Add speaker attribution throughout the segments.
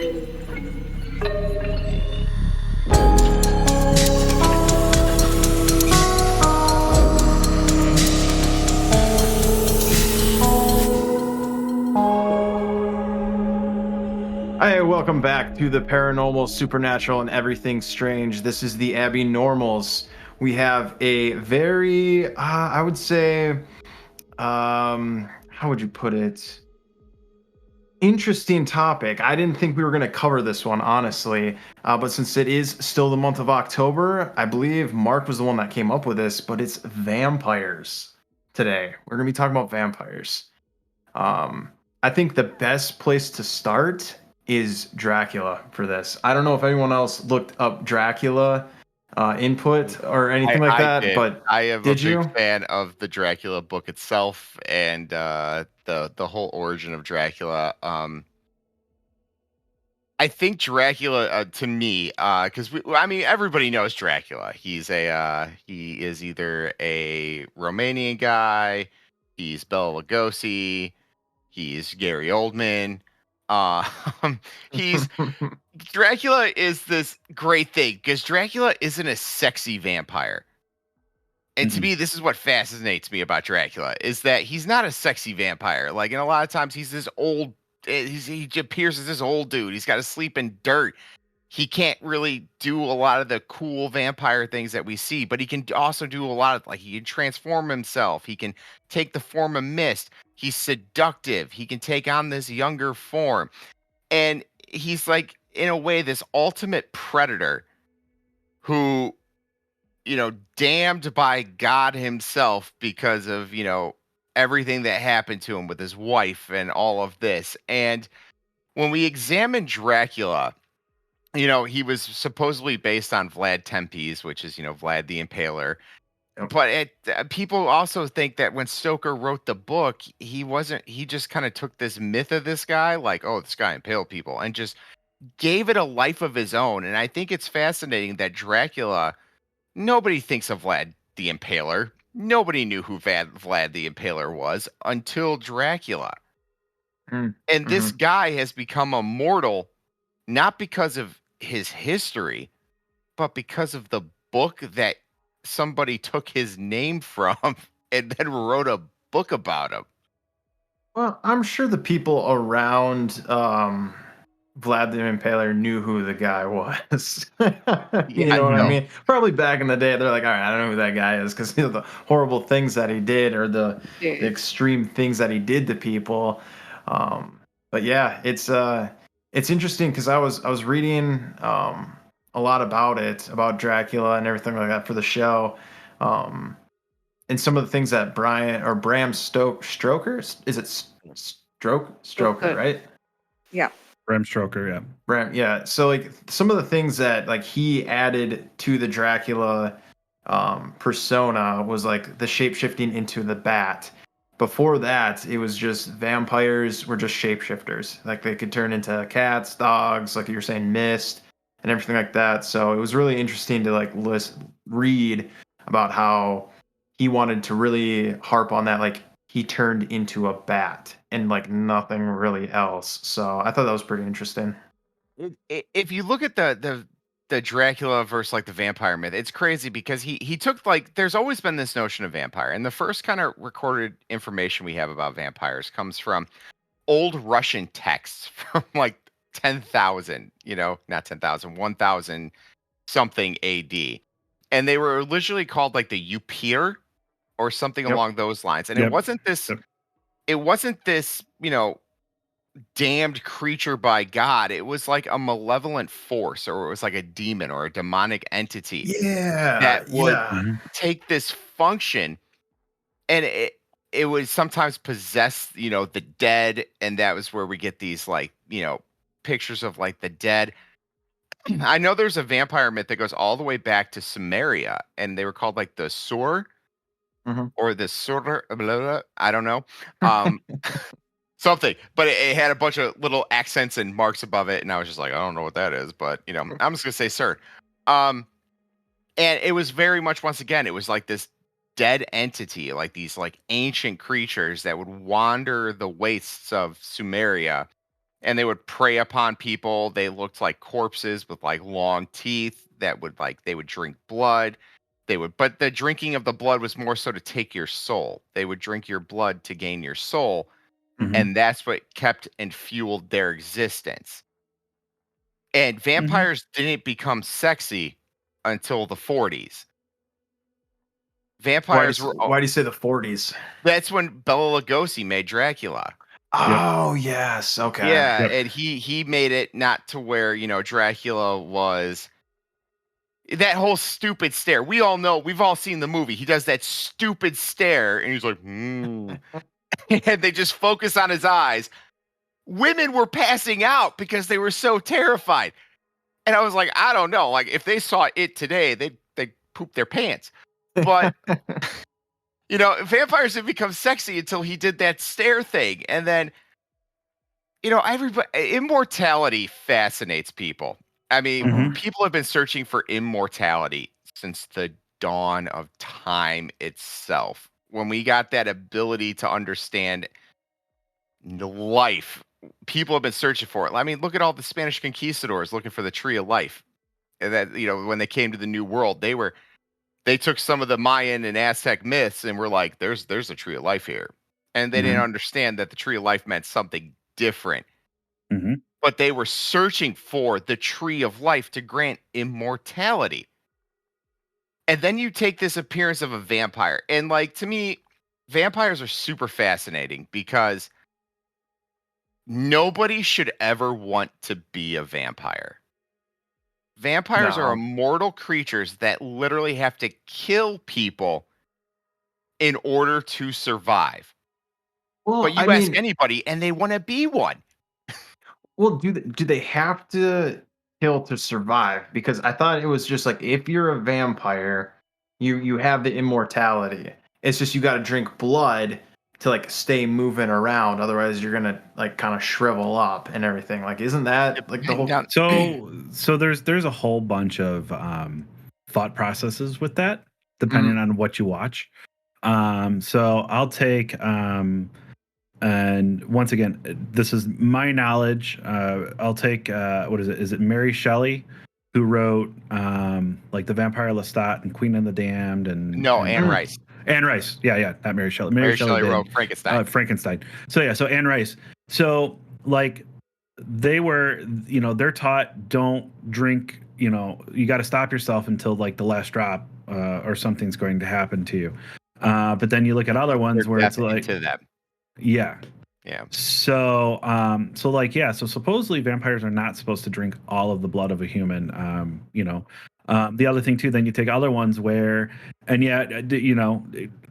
Speaker 1: Hi, welcome back to the Paranormal, Supernatural, and Everything Strange. This is the Abby Normals. We have a very, I would say, how would you put it? Interesting topic. I didn't think we were going to cover this one, honestly. But since it is still the month of October, I believe Mark was the one that came up with this, but it's vampires today. We're going to be talking about vampires. Um, I think the best place to start is Dracula for this. I don't know if anyone else looked up Dracula input or anything like
Speaker 2: I
Speaker 1: that,
Speaker 2: did.
Speaker 1: but
Speaker 2: I am a
Speaker 1: did
Speaker 2: big
Speaker 1: you?
Speaker 2: fan of the Dracula book itself and the whole origin of Dracula. I think Dracula to me, because I mean everybody knows Dracula. He is either a Romanian guy, he's Bela Lugosi, he's Gary Oldman. Uh, he's Dracula is this great thing because Dracula isn't a sexy vampire. And to
Speaker 1: Mhm.
Speaker 2: me, this is what fascinates me about Dracula is that he's not a sexy vampire. Like, and a lot of times he's this old. He appears as this old dude. He's got to sleep in dirt. He can't really do a lot of the cool vampire things that we see, but he can also do a lot of like he can transform himself. He can take the form of mist. He's seductive. He can take on this younger form, and he's like in a way this ultimate predator who damned by God himself because of, everything that happened to him with his wife and all of this. And when we examine Dracula, he was supposedly based on Vlad Tepes, which is, Vlad the Impaler.
Speaker 1: Yep.
Speaker 2: But people also think that when Stoker wrote the book, he just kind of took this myth of this guy, like, oh, this guy impaled people, and just gave it a life of his own. And I think it's fascinating that Dracula. Nobody thinks of Vlad the Impaler. Nobody knew who Vlad the Impaler was until Dracula.
Speaker 1: Mm,
Speaker 2: And this
Speaker 1: mhm.
Speaker 2: guy has become immortal not because of his history, but because of the book that somebody took his name from and then wrote a book about him.
Speaker 1: Well, I'm sure the people around Vlad the Impaler knew who the guy was. You
Speaker 2: Yeah,
Speaker 1: know what I
Speaker 2: no.
Speaker 3: Mhm.
Speaker 1: mean? Probably back in the day, they're like, all right, I don't know who that guy is because the horrible things that he did or the
Speaker 3: Did.
Speaker 1: extreme things that he did to people. Um, but yeah, it's interesting because I was reading a lot about it, about Dracula and everything like that for the show. Um, and some of the things that Brian or Bram Stoker, is it Stroker,
Speaker 3: Okay.
Speaker 1: right?
Speaker 3: Yeah.
Speaker 4: Bram Stoker, yeah.
Speaker 1: Bram, yeah. So like some of the things that like he added to the Dracula persona was like the shape shifting into the bat. Before that, it was just vampires were just shapeshifters. Like they could turn into cats, dogs, like you're saying, mist, and everything like that. So it was really interesting to like read about how he wanted to really harp on that. Like he turned into a bat and like nothing really else. So I thought that was pretty interesting.
Speaker 2: If you look at the Dracula versus like the vampire myth, it's crazy because he took like there's always been this notion of vampire, and the first kind of recorded information we have about vampires comes from old Russian texts from like 10,000, not 10,000, 1,000 something AD, and they were literally called like the Upir or something
Speaker 1: Yep.
Speaker 2: along those lines, and it
Speaker 4: Yep.
Speaker 2: wasn't this.
Speaker 4: Yep.
Speaker 2: It wasn't this, damned creature by God. It was like a malevolent force, or it was like a demon or a demonic entity
Speaker 1: Yeah,
Speaker 2: that would
Speaker 1: yeah.
Speaker 4: Mhm.
Speaker 2: take this function and it would sometimes possess, the dead. And that was where we get these like, pictures of like the dead. I know there's a vampire myth that goes all the way back to Sumeria, and they were called like the Sur
Speaker 1: Mhm.
Speaker 2: or the Sur, blah, blah, blah, I don't know. Um, Something, but it had a bunch of little accents and marks above it, and I was just like, I don't know what that is, but I'm just gonna say sir. Um, and it was very much once again, it was like this dead entity, like these like ancient creatures that would wander the wastes of Sumeria and they would prey upon people. They looked like corpses with like long teeth that would like they would drink blood. But the drinking of the blood was more so to take your soul. They would drink your blood to gain your soul,
Speaker 1: Mhm.
Speaker 2: and that's what kept and fueled their existence. And
Speaker 3: Mhm.
Speaker 2: vampires didn't become sexy until the 40s. Vampires were
Speaker 1: Why do you say the 40s?
Speaker 2: That's when Bela Lugosi made Dracula.
Speaker 1: Oh, yes. Okay.
Speaker 2: Yeah,
Speaker 3: Yep.
Speaker 2: and he made it not to where, Dracula was that whole stupid stare. We all know, we've all seen the movie. He does that stupid stare and he's like, hmm. And they just focus on his eyes. Women were passing out because they were so terrified. And I was like, I don't know. Like if they saw it today, they'd poop their pants. But vampires didn't become sexy until he did that stare thing. And then, everybody, immortality fascinates people. I mean,
Speaker 3: Mhm.
Speaker 2: people have been searching for immortality since the dawn of time itself. When we got that ability to understand the life, people have been searching for it. I mean, look at all the Spanish conquistadors looking for the tree of life. And that, when they came to the New World, they took some of the Mayan and Aztec myths and were like, there's a tree of life here. And they didn't
Speaker 1: Mhm.
Speaker 2: understand that the tree of life meant something different.
Speaker 3: Mhm.
Speaker 2: But they were searching for the tree of life to grant immortality. And then you take this appearance of a vampire. And like to me, vampires are super fascinating because nobody should ever want to be a vampire. Vampires are
Speaker 1: No.
Speaker 2: immortal creatures that literally have to kill people in order to survive.
Speaker 1: Well,
Speaker 2: But
Speaker 1: I
Speaker 2: you ask
Speaker 1: mean,
Speaker 2: anybody and they want to be one.
Speaker 1: do they have to kill to survive? Because I thought it was just like if you're a vampire, you have the immortality. It's just you got to drink blood to like stay moving around. Otherwise, you're gonna like kind of shrivel up and everything. Like, isn't that like the whole?
Speaker 2: Now,
Speaker 3: So there's a whole bunch of thought processes with that, depending
Speaker 1: Mhm.
Speaker 3: on what you watch. So I'll take and once again, this is my knowledge. I'll take what is it? Is it Mary Shelley who wrote like The Vampire Lestat and Queen and the Damned
Speaker 2: no,
Speaker 3: and
Speaker 2: Anne Rice.
Speaker 3: Anne Rice. Yeah, not Mary Shelley. Mary
Speaker 2: Mary
Speaker 3: Shelley
Speaker 2: Shelley wrote
Speaker 3: did
Speaker 2: Frankenstein.
Speaker 3: Frankenstein. So Anne Rice. So like they were, they're taught don't drink. You got to stop yourself until like the last drop, or something's going to happen to you. But then you look at other
Speaker 2: Their
Speaker 3: ones where it's
Speaker 2: death
Speaker 3: like,
Speaker 2: into them.
Speaker 3: yeah.
Speaker 2: Yeah.
Speaker 3: So, so supposedly vampires are not supposed to drink all of the blood of a human. The other thing too, then you take other ones where, and yet,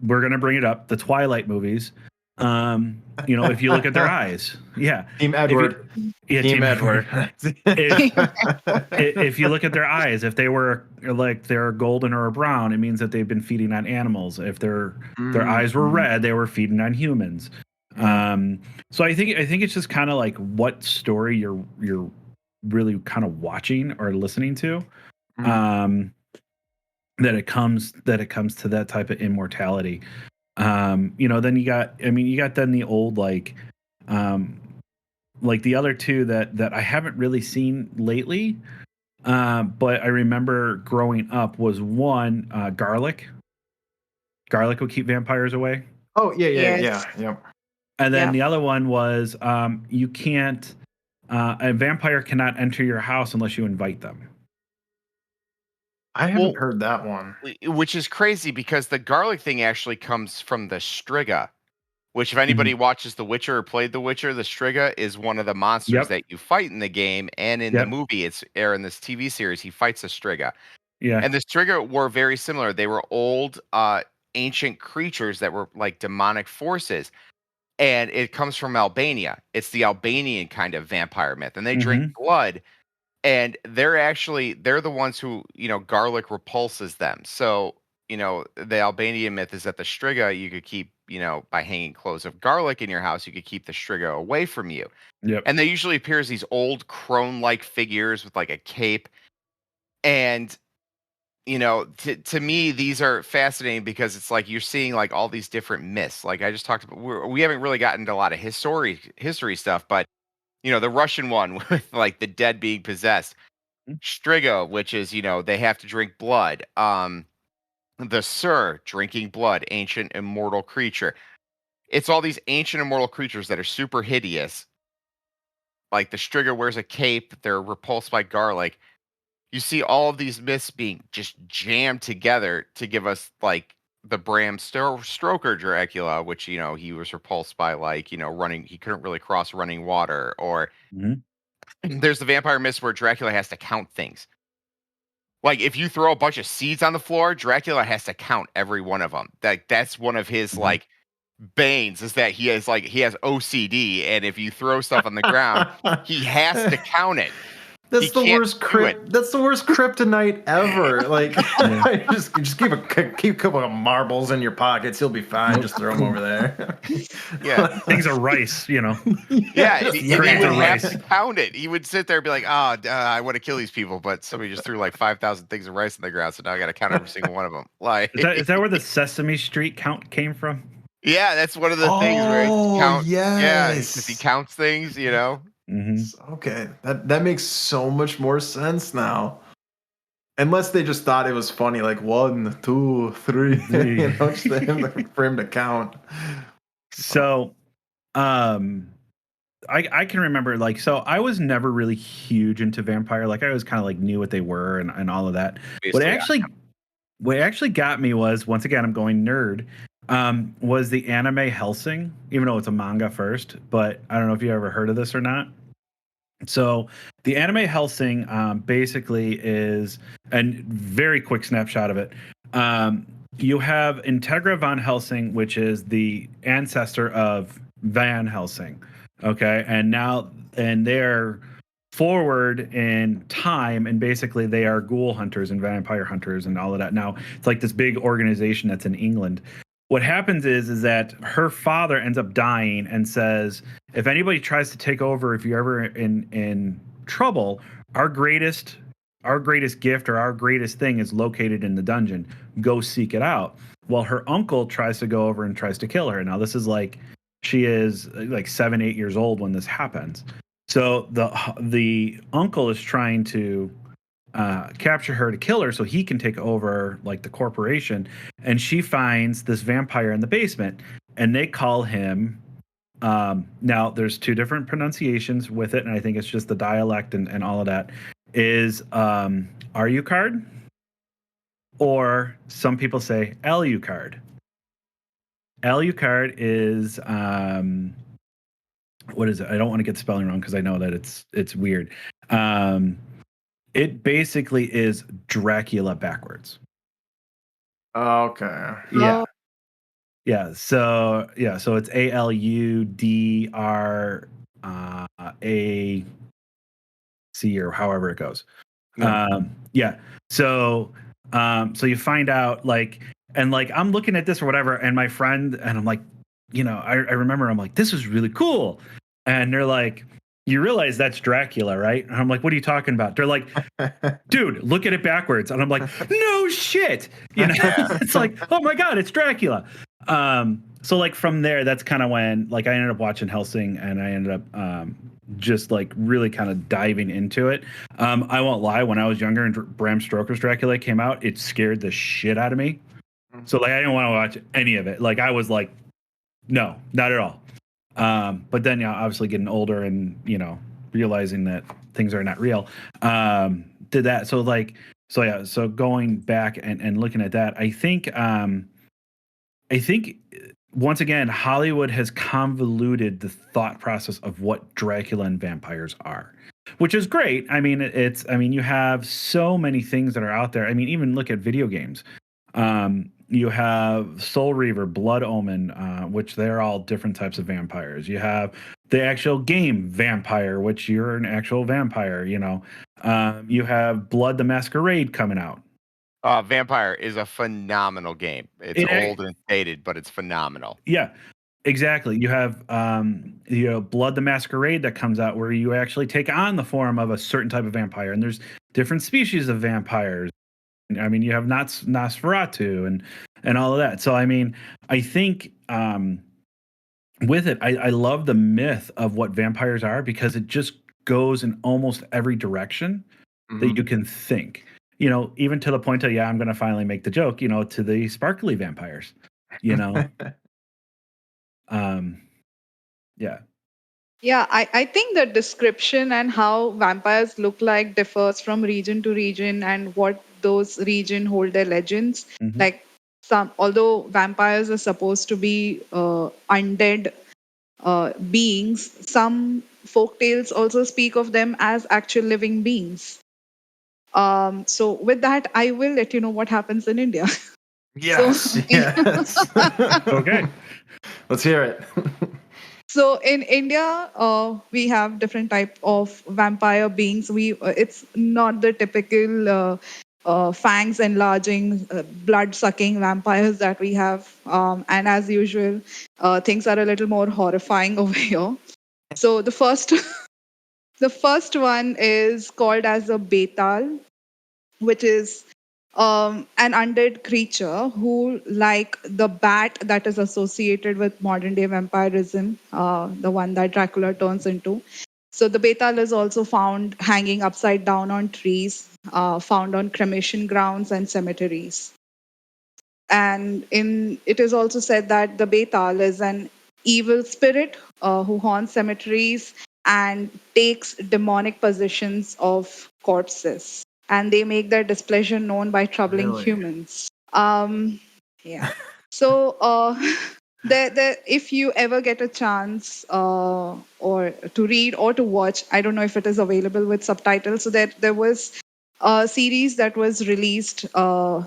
Speaker 3: we're gonna bring it up, the Twilight movies. If you look at their eyes, yeah,
Speaker 1: Team
Speaker 3: If
Speaker 1: Edward.
Speaker 3: yeah,
Speaker 1: Team Edward.
Speaker 3: if you look at their eyes, if they were like they're golden or brown, it means that they've been feeding on animals. If their eyes were
Speaker 1: Mhm.
Speaker 3: red, they were feeding on humans. Um, so I think it's just kind of like what story you're really kind of watching or listening to.
Speaker 1: Mhm.
Speaker 3: That it comes to that type of immortality. Then you got then the old like the other two that I haven't really seen lately. But I remember growing up was one, garlic. Garlic would keep vampires away.
Speaker 1: Oh yeah, yeah,
Speaker 4: Yes.
Speaker 1: yeah, yep.
Speaker 3: And then
Speaker 4: Yeah.
Speaker 3: the other one was, you can't, a vampire cannot enter your house unless you invite them.
Speaker 1: I haven't
Speaker 2: Well,
Speaker 1: heard that one.
Speaker 2: which is crazy because the garlic thing actually comes from the Striga, which if anybody watches The Witcher or played The Witcher, the Striga is one of the monsters
Speaker 3: Yep.
Speaker 2: that you fight in the game and in the
Speaker 3: Yep.
Speaker 2: movie. In this TV series, he fights a Striga.
Speaker 3: Yeah.
Speaker 2: And the Striga were very similar. They were old, ancient creatures that were like demonic forces. And it comes from Albania. It's the Albanian kind of vampire myth. And they drink blood. And they're the ones who, garlic repulses them. So, the Albanian myth is that the Striga you could keep, by hanging cloves of garlic in your house, you could keep the Striga away from you.
Speaker 3: Yep.
Speaker 2: And they usually appear as these old crone-like figures with like a cape. And to me, these are fascinating because it's like you're seeing like all these different myths. Like I just talked about, we haven't really gotten into a lot of history stuff, but the Russian one with like the dead being possessed. Striga, which is, they have to drink blood. The Sur, drinking blood, ancient immortal creature. It's all these ancient immortal creatures that are super hideous. Like the Striga wears a cape, they're repulsed by garlic. You see all of these myths being just jammed together to give us like the Stoker Dracula, which, he was repulsed by like, running, he couldn't really cross running water. Or
Speaker 3: Mhm.
Speaker 2: there's the vampire myths where Dracula has to count things. Like if you throw a bunch of seeds on the floor, Dracula has to count every one of them. That's one of his
Speaker 3: Mhm.
Speaker 2: like banes, is that he has OCD, and if you throw stuff on the ground, he has to count it. He
Speaker 1: That's the
Speaker 2: can't
Speaker 1: worst
Speaker 2: do it.
Speaker 1: That's the worst kryptonite ever. Like,
Speaker 3: Yeah.
Speaker 1: just keep a couple of marbles in your pockets. He'll be fine. Just throw them over there.
Speaker 2: Yeah.
Speaker 3: Things are rice,
Speaker 2: Yeah,
Speaker 1: just
Speaker 2: he
Speaker 3: Great
Speaker 2: would
Speaker 3: to
Speaker 2: have
Speaker 3: rice.
Speaker 2: to count it. He would sit there and be like, "Oh, I want to kill these people, but somebody just threw like 5,000 things of rice in the ground, so now I got to count every single one of them." Like,
Speaker 3: Is that where the Sesame Street count came from?
Speaker 2: yeah, that's one of the things where it's
Speaker 1: Oh
Speaker 2: count. Yeah, because he
Speaker 1: yes.
Speaker 2: counts things.
Speaker 3: Hmm.
Speaker 1: Okay, that makes so much more sense now. Unless they just thought it was funny, like 1, 2, 3, just for him to count.
Speaker 3: So, um, I can remember like so I was never really huge into vampire. Like I was kind of like knew what they were and all of that. What
Speaker 2: Obviously,
Speaker 3: actually what actually got me was, once again, I'm going nerd. Was the anime Hellsing, even though it's a manga first, but I don't know if you ever heard of this or not. So the anime Hellsing basically is a very quick snapshot of it. You have Integra von Helsing, which is the ancestor of Van Helsing. Okay, and they're forward in time, and basically they are ghoul hunters and vampire hunters and all of that. Now it's like this big organization that's in England. What happens is that her father ends up dying and says, if anybody tries to take over, if you're ever in trouble, our greatest gift or our greatest thing is located in the dungeon. Go seek it out. Well, her uncle tries to go over and tries to kill her. Now this is like she is like 7, 8 years old when this happens. So the uncle is trying to capture her to kill her so he can take over like the corporation. And she finds this vampire in the basement, and they call him. Now there's two different pronunciations with it, and I think it's just the dialect and all of that. Is Alucard, or some people say Alucard. Alucard is what is it? I don't want to get the spelling wrong because I know that it's weird. It basically is Dracula backwards.
Speaker 1: Okay.
Speaker 3: Yeah. Yeah. So it's ALUDRAC or however it goes.
Speaker 1: Yeah.
Speaker 3: Yeah. So you find out like, and like I'm looking at this or whatever, and my friend and I'm like, I remember I'm like, this is really cool. And they're like, you realize that's Dracula, right? And I'm like, what are you talking about? They're like, dude, look at it backwards. And I'm like, no shit. It's like, oh my God, it's Dracula. So like from there, that's kind of when like I ended up watching Hellsing, and I ended up just like really kind of diving into it. I won't lie, when I was younger and Bram Stoker's Dracula came out, it scared the shit out of me. So like I didn't want to watch any of it. Like I was like, no, not at all. But then obviously getting older and realizing that things are not real, did that. So going back and looking at that, I think once again Hollywood has convoluted the thought process of what Dracula and vampires are, which is great. I mean, you have so many things that are out there. I mean, even look at video games. You have Soul Reaver, Blood Omen, which they're all different types of vampires. You have the actual game Vampire, which you're an actual vampire. You have Blood the Masquerade coming out.
Speaker 2: Vampire is a phenomenal game. It's old and dated, but it's phenomenal.
Speaker 3: Yeah, exactly. You have Blood the Masquerade that comes out, where you actually take on the form of a certain type of vampire, and there's different species of vampires. I mean, you have Nosferatu and all of that. So I mean, I think with it, I love the myth of what vampires are because it just goes in almost every direction that
Speaker 1: Mhm.
Speaker 3: you can think. Even to the point of, yeah, I'm going to finally make the joke, to the sparkly vampires, you know. um yeah.
Speaker 4: Yeah, I think the description and how vampires look like differs from region to region and what those region hold their legends.
Speaker 3: Mhm.
Speaker 4: Like although vampires are supposed to be undead beings, some folk tales also speak of them as actual living beings. So with that, I will let you know what happens in India. So
Speaker 1: Yes, yes.
Speaker 3: Okay.
Speaker 1: Let's hear it.
Speaker 4: So in India, we have different type of vampire beings. It's not the typical fangs enlarging, blood sucking vampires that we have. And as usual, things are a little more horrifying over here. So the first, the first one is called as a Betal, which is an undead creature who, like the bat that is associated with modern day vampirism, the one that Dracula turns into. So the betal is also found hanging upside down on trees, found on cremation grounds and cemeteries. And it is also said that the betal is an evil spirit who haunts cemeteries and takes demonic possessions of corpses, and they make their displeasure known by troubling
Speaker 1: Really?
Speaker 4: humans. Yeah. So, if you ever get a chance, or to read or to watch, I don't know if it is available with subtitles. So there was a series that was released a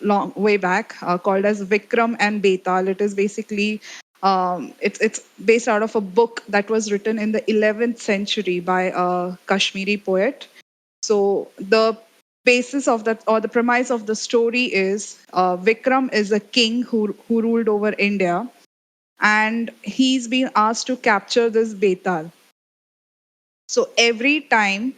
Speaker 4: long way back called as Vikram and Betal. It is basically it's based out of a book that was written in the 11th century by a Kashmiri poet. So the basis of that, or the premise of the story, is Vikram is a king who ruled over India, and he's been asked to capture this Betal. So every time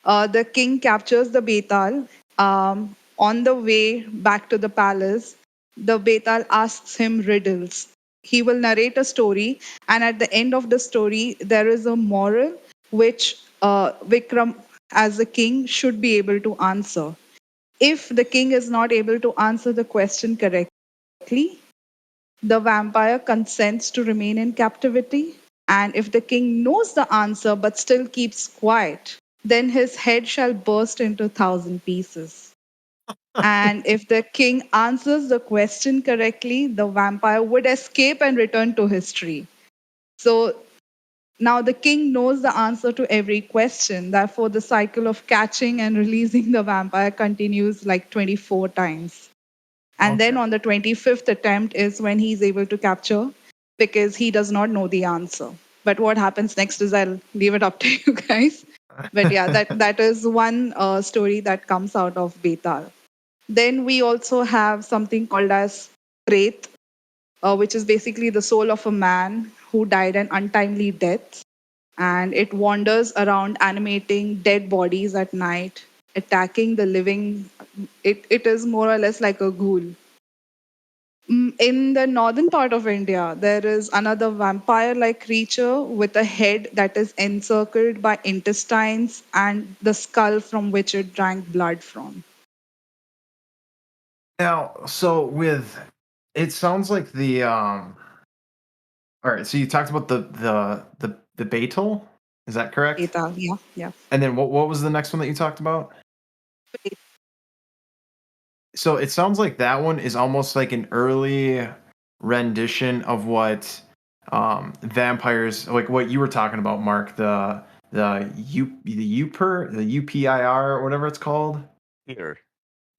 Speaker 4: the king captures the Betal, on the way back to the palace, the Betal asks him riddles. He will narrate a story, and at the end of the story, there is a moral which Vikram, as a king, should be able to answer. If the king is not able to answer the question correctly, the vampire consents to remain in captivity. And if the king knows the answer but still keeps quiet, then his head shall burst into 1,000 pieces. And if the king answers the question correctly, the vampire would escape and return to his tree. So now the king knows the answer to every question. Therefore, the cycle of catching and releasing the vampire continues like 24 times. And then
Speaker 1: Okay.
Speaker 4: on the 25th attempt is when he's able to capture, because he does not know the answer. But what happens next is I'll leave it up to you guys. But yeah, that is one story that comes out of Betal. Then we also have something called as Pret, which is basically the soul of a man who died an untimely death. And it wanders around animating dead bodies at night, attacking the living. It is more or less like a ghoul. In the northern part of India, there is another vampire like creature with a head that is encircled by intestines and the skull from which it drank blood from.
Speaker 1: Now, so with it sounds like the all right, so you talked about the Betel, is that correct?
Speaker 4: Eta, yeah, yeah.
Speaker 1: And then what was the next one that you talked about? So it sounds like that one is almost like an early rendition of what vampires, like what you were talking about, Mark, the UPIR or whatever it's called.
Speaker 2: Here.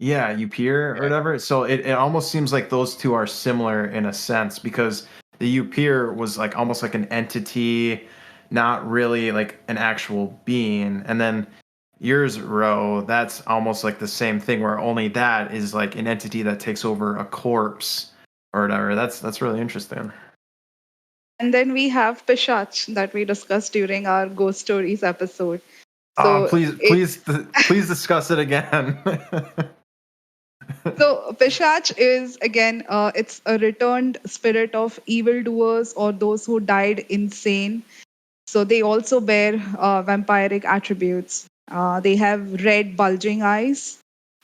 Speaker 1: Yeah, Upir or
Speaker 2: Yeah.
Speaker 1: whatever. So it almost seems like those two are similar in a sense because the Upir was like almost like an entity, not really like an actual being. And then yours, Ro, that's almost like the same thing where only that is like an entity that takes over a corpse or whatever. That's really interesting.
Speaker 4: And then we have Pishach that we discussed during our Ghost Stories episode. So
Speaker 1: Please
Speaker 4: it's
Speaker 1: please discuss it again.
Speaker 4: So Pishach is again, it's a returned spirit of evildoers or those who died insane. So they also bear vampiric attributes. They have red, bulging eyes,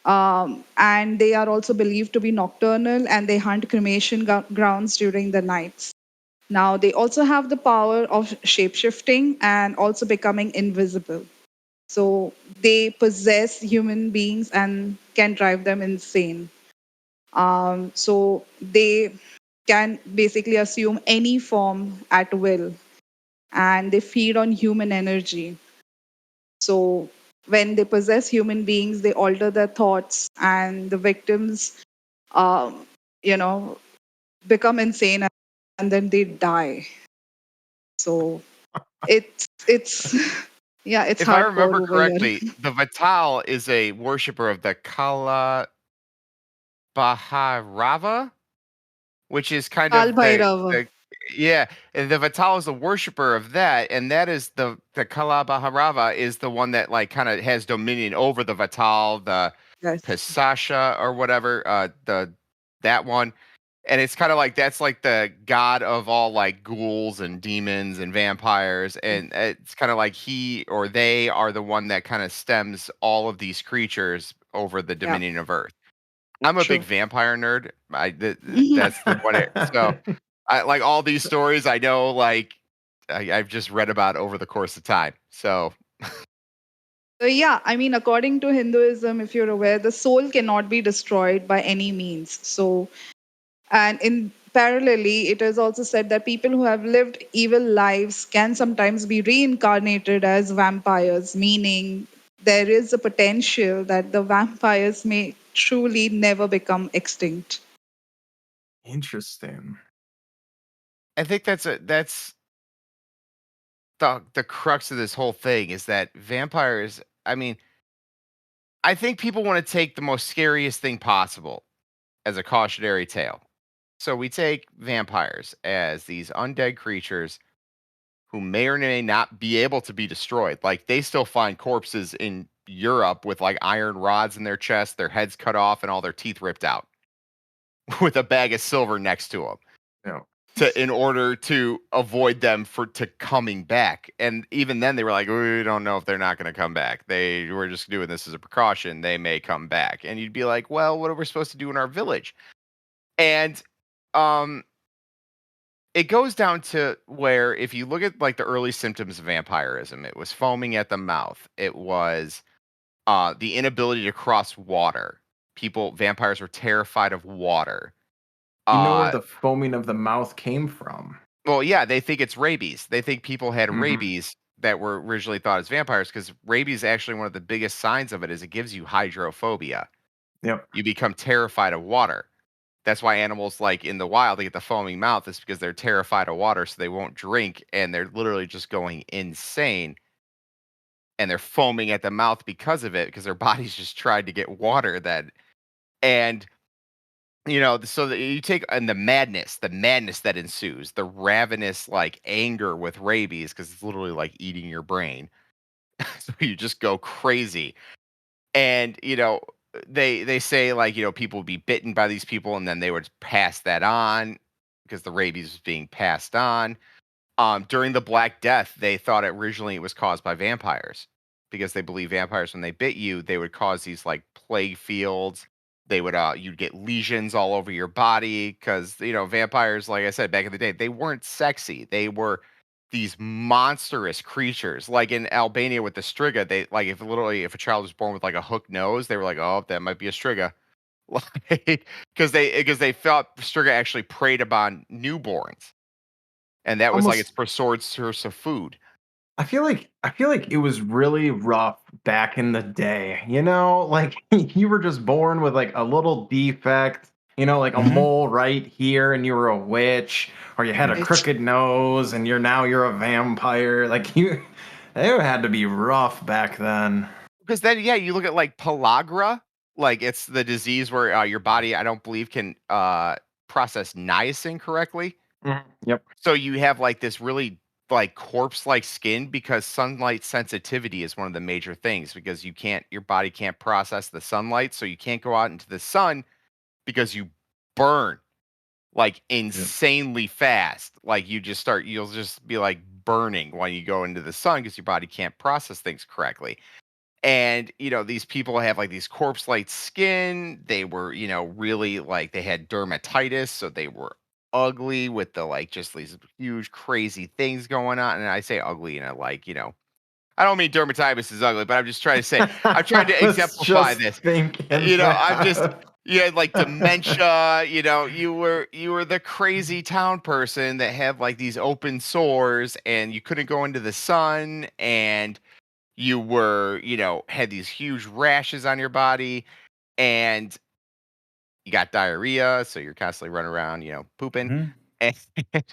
Speaker 4: and they are also believed to be nocturnal, and they hunt cremation grounds during the nights. Now they also have the power of shapeshifting and also becoming invisible. So they possess human beings and can drive them insane. So they can basically assume any form at will, and they feed on human energy. So when they possess human beings, they alter their thoughts, and the victims, um, you know, become insane, and then they die. So it's yeah, it's
Speaker 2: If I
Speaker 4: hardcore
Speaker 2: remember
Speaker 4: over here.
Speaker 2: correctly, the Vital is a worshiper of the Kala Bhairava, which is kind
Speaker 4: Kal
Speaker 2: of
Speaker 4: Bhairava.
Speaker 2: the yeah, and the Vital is a worshiper of that, and that is the Kala Bhairava is the one that like kind of has dominion over the Vital, the
Speaker 4: Yes.
Speaker 2: Pisasha or whatever, the that one. And it's kind of like that's like the god of all like ghouls and demons and vampires, and it's kind of like he or they are the one that kind of stems all of these creatures over the
Speaker 4: Yeah.
Speaker 2: dominion of Earth. I'm a big
Speaker 4: True.
Speaker 2: vampire nerd. That's the one. So I like all these stories. I know, like I've just read about over the course of time. So
Speaker 4: So yeah, I mean, according to Hinduism, if you're aware, the soul cannot be destroyed by any means. So, and in parallelly, it is also said that people who have lived evil lives can sometimes be reincarnated as vampires, meaning there is a potential that the vampires may truly never become extinct.
Speaker 1: Interesting.
Speaker 2: I think that's the crux of this whole thing is that vampires. I mean, I think people want to take the most scariest thing possible as a cautionary tale. So we take vampires as these undead creatures who may or may not be able to be destroyed. Like they still find corpses in Europe with like iron rods in their chest, their heads cut off, and all their teeth ripped out with a bag of silver next to them.
Speaker 1: Yeah.
Speaker 2: In order to avoid them to coming back. And even then they were like, we don't know if they're not going to come back. They were just doing this as a precaution. They may come back. And you'd be like, well, what are we supposed to do in our village? And um it goes down to where if you look at like the early symptoms of vampirism, it was foaming at the mouth. It was the inability to cross water. Vampires were terrified of water.
Speaker 1: You know where
Speaker 2: Uh
Speaker 1: the foaming of the mouth came from?
Speaker 2: Well, yeah, they think it's rabies. They think people had
Speaker 1: Mhm.
Speaker 2: rabies that were originally thought as vampires because rabies actually one of the biggest signs of it is it gives you hydrophobia.
Speaker 1: Yep.
Speaker 2: You become terrified of water. That's why animals like in the wild they get the foaming mouth is because they're terrified of water, so they won't drink and they're literally just going insane and they're foaming at the mouth because of it because their bodies just tried to get water that and so that you take and the madness that ensues, the ravenous like anger with rabies, because it's literally like eating your brain. So you just go crazy. And they say like, people would be bitten by these people and then they would pass that on because the rabies was being passed on. During the Black Death, they thought originally it was caused by vampires because they believe vampires, when they bit you, they would cause these like plague fields. They would, you'd get lesions all over your body because, vampires, like I said, back in the day, they weren't sexy. They were these monstrous creatures. Like in Albania with the Striga, they like if a child was born with like a hook nose, they were like, oh, that might be a Striga. Like, because they thought Striga actually preyed upon newborns and that was like its
Speaker 1: Almost
Speaker 2: preferred source of food.
Speaker 1: I feel like it was really rough back in the day, you know? Like you were just born with like a little defect, like a
Speaker 3: Mhm.
Speaker 1: mole right here and you were a witch, or you had a
Speaker 4: Right.
Speaker 1: crooked nose and you're a vampire. Like you it had to be rough back then.
Speaker 2: Because then, yeah, you look at like pellagra, like it's the disease where your body, I don't believe, can process niacin correctly.
Speaker 1: Mhm. Yep.
Speaker 2: So you have like this really like corpse-like skin because sunlight sensitivity is one of the major things because your body can't process the sunlight, so you can't go out into the sun because you burn like insanely fast. Like you'll just be like burning when you go into the sun because your body can't process things correctly. And these people have like these corpse-like skin. They were, really like they had dermatitis, so they were ugly with the like just these huge crazy things going on. And I say ugly, and I don't mean dermatitis is ugly, but I'm just trying to say I'm trying to
Speaker 1: I was
Speaker 2: exemplify
Speaker 1: just
Speaker 2: this.
Speaker 1: thinking
Speaker 2: I'm just
Speaker 1: that.
Speaker 2: you had like dementia, you were the crazy town person that had like these open sores and you couldn't go into the sun and you were, had these huge rashes on your body and you got diarrhea, so you're constantly running around, pooping.
Speaker 3: Mhm.
Speaker 2: And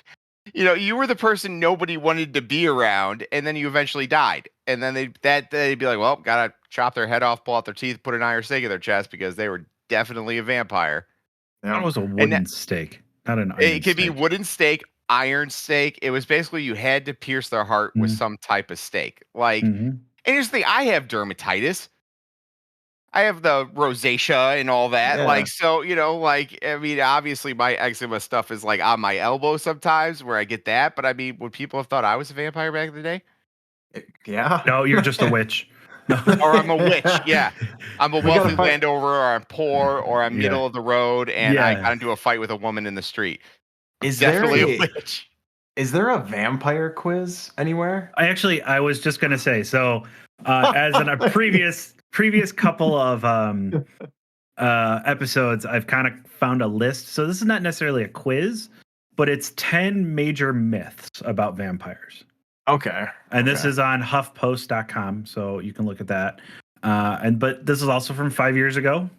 Speaker 2: you were the person nobody wanted to be around, and then you eventually died. And then they'd be like, well, gotta chop their head off, pull out their teeth, put an iron stake in their chest because they were definitely a vampire.
Speaker 3: That
Speaker 1: Yeah.
Speaker 3: was a
Speaker 2: And
Speaker 3: wooden stake, not an
Speaker 2: it
Speaker 3: iron
Speaker 2: could be
Speaker 3: stake.
Speaker 2: wooden stake, iron stake. It was basically you had to pierce their heart with
Speaker 3: Mhm.
Speaker 2: some type of stake. Like,
Speaker 3: Mhm.
Speaker 2: and here's the thing, I have dermatitis. I have the rosacea and all that.
Speaker 1: Yeah.
Speaker 2: Like, so, I mean, obviously my eczema stuff is like on my elbow sometimes where I get that. But I mean, would people have thought I was a vampire back in the day?
Speaker 1: Yeah.
Speaker 3: No, you're just a witch. No.
Speaker 2: Or I'm a witch. Yeah. I'm a
Speaker 1: We gotta
Speaker 2: wealthy
Speaker 1: find-
Speaker 2: landowner, or I'm poor, or I'm
Speaker 3: Yeah.
Speaker 2: middle of the road, and I
Speaker 3: Yeah.
Speaker 2: got into a fight with a woman in the street.
Speaker 1: Is
Speaker 2: Definitely
Speaker 1: there
Speaker 2: a witch.
Speaker 1: is there a vampire quiz anywhere?
Speaker 3: I was just gonna say. So, as in a previous couple of episodes, I've kind of found a list. So this is not necessarily a quiz, but it's 10 major myths about vampires.
Speaker 1: Okay.
Speaker 3: And this
Speaker 1: Okay.
Speaker 3: is on HuffPost.com, so you can look at that. But this is also from 5 years ago.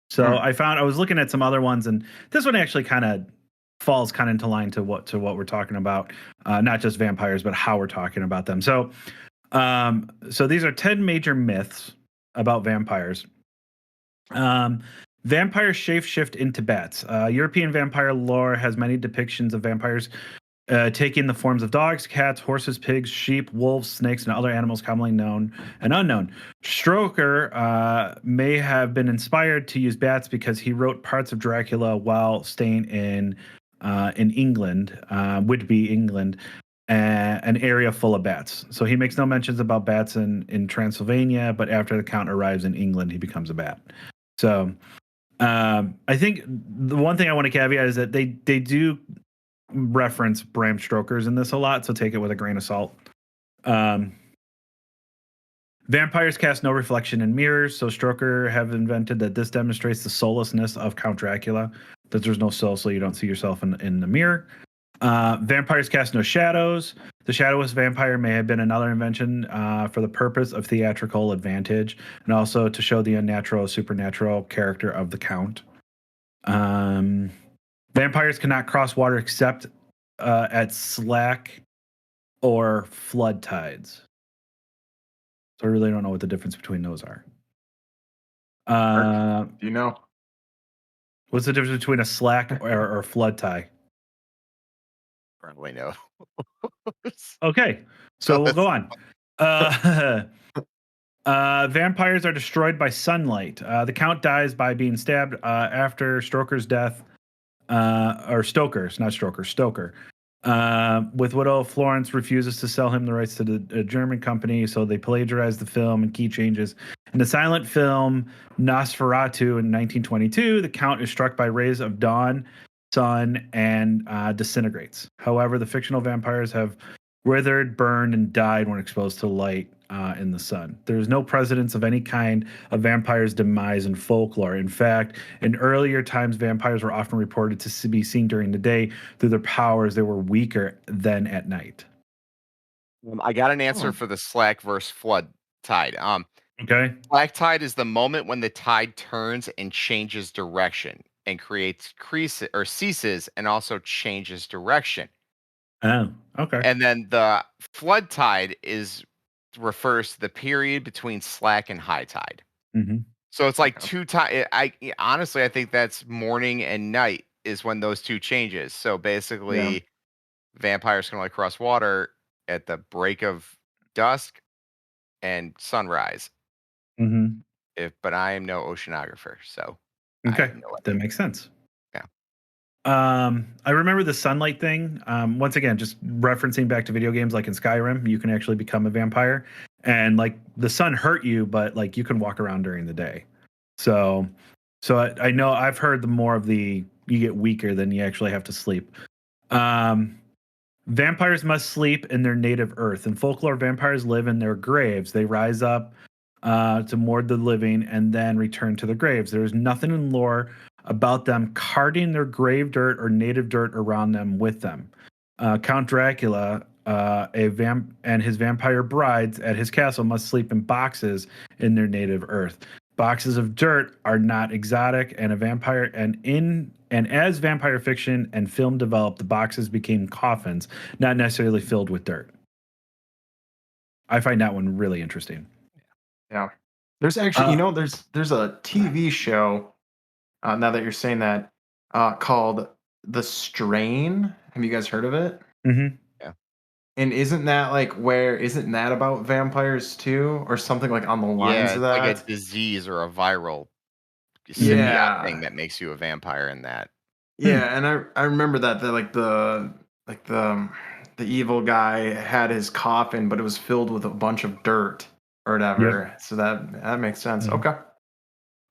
Speaker 3: So I was looking at some other ones, and this one actually kind of falls kind of into line to what we're talking about, not just vampires, but how we're talking about them. So these are 10 major myths about vampires. Vampires shapeshift into bats. European vampire lore has many depictions of vampires taking the forms of dogs, cats, horses, pigs, sheep, wolves, snakes, and other animals commonly known and unknown. Stoker may have been inspired to use bats because he wrote parts of Dracula while staying in England, Whitby, England, an area full of bats. So he makes no mentions about bats in Transylvania, but after the Count arrives in England, he becomes a bat. So I think the one thing I want to caveat is that they do reference Bram Stoker's in this a lot, so take it with a grain of salt. Vampires cast no reflection in mirrors, so Stoker have invented that this demonstrates the soullessness of Count Dracula, that there's no soul, so you don't see yourself in the mirror. Vampires cast no shadows. The shadowless vampire may have been another invention for the purpose of theatrical advantage, and also to show the unnatural, supernatural character of the Count. Vampires cannot cross water except at slack or flood tides. So I really don't know what the difference between those are.
Speaker 1: Do you know?
Speaker 3: What's the difference between a slack or flood tide?
Speaker 2: Probably no.
Speaker 3: Okay, so we'll go on. Vampires are destroyed by sunlight. The Count dies by being stabbed after Stoker's death. Or Stoker's, not Stoker, Stoker. With widow Florence refuses to sell him the rights to the German company, so they plagiarize the film and key changes. In the silent film Nosferatu in 1922, the Count is struck by rays of dawn, sun, and disintegrates. However, the fictional vampires have withered, burned, and died when exposed to light in the sun. There is no precedence of any kind of vampire's demise in folklore. In fact, in earlier times, vampires were often reported to be seen during the day. Through their powers, they were weaker than at night.
Speaker 2: I got an answer for the slack versus flood tide.
Speaker 3: Okay.
Speaker 2: Slack tide is the moment when the tide turns and changes direction and creates crease or ceases and also changes direction.
Speaker 3: Oh, okay.
Speaker 2: And then the flood tide refers to the period between slack and high tide.
Speaker 3: Mm-hmm.
Speaker 2: So it's like two times. Honestly, I think that's morning and night is when those two changes. So basically, vampires can only cross water at the break of dusk and sunrise.
Speaker 3: Mm-hmm.
Speaker 2: But I am no oceanographer, so I
Speaker 3: Okay,
Speaker 2: have no
Speaker 3: that
Speaker 2: idea.
Speaker 3: makes sense.
Speaker 2: Yeah.
Speaker 3: I remember the sunlight thing. Once again, just referencing back to video games like in Skyrim, you can actually become a vampire, and like the sun hurt you, but like you can walk around during the day. So, I know I've heard the more of the you get weaker than you actually have to sleep. Um, Vampires must sleep in their native earth. In folklore, vampires live in their graves. They rise up to mourn the living and then return to the graves. There is nothing in lore about them carting their grave dirt or native dirt around them with them. Count Dracula, and his vampire brides at his castle must sleep in boxes in their native earth. Boxes of dirt are not exotic, and a vampire and as vampire fiction and film developed, the boxes became coffins, not necessarily filled with dirt. I find that one really interesting.
Speaker 1: Yeah. There's actually, there's a TV show, now that you're saying that, called The Strain. Have you guys heard of it?
Speaker 3: Mm-hmm.
Speaker 2: Yeah.
Speaker 1: And isn't that about vampires too, or something like on the lines
Speaker 2: Yeah,
Speaker 1: of
Speaker 2: it's like a
Speaker 1: that?
Speaker 2: disease or a viral symbiote thing
Speaker 1: Yeah.
Speaker 2: that makes you a vampire in that.
Speaker 1: Yeah, and I remember that the evil guy had his coffin, but it was filled with a bunch of dirt or whatever. So that makes sense.
Speaker 3: Mhm.
Speaker 1: Okay.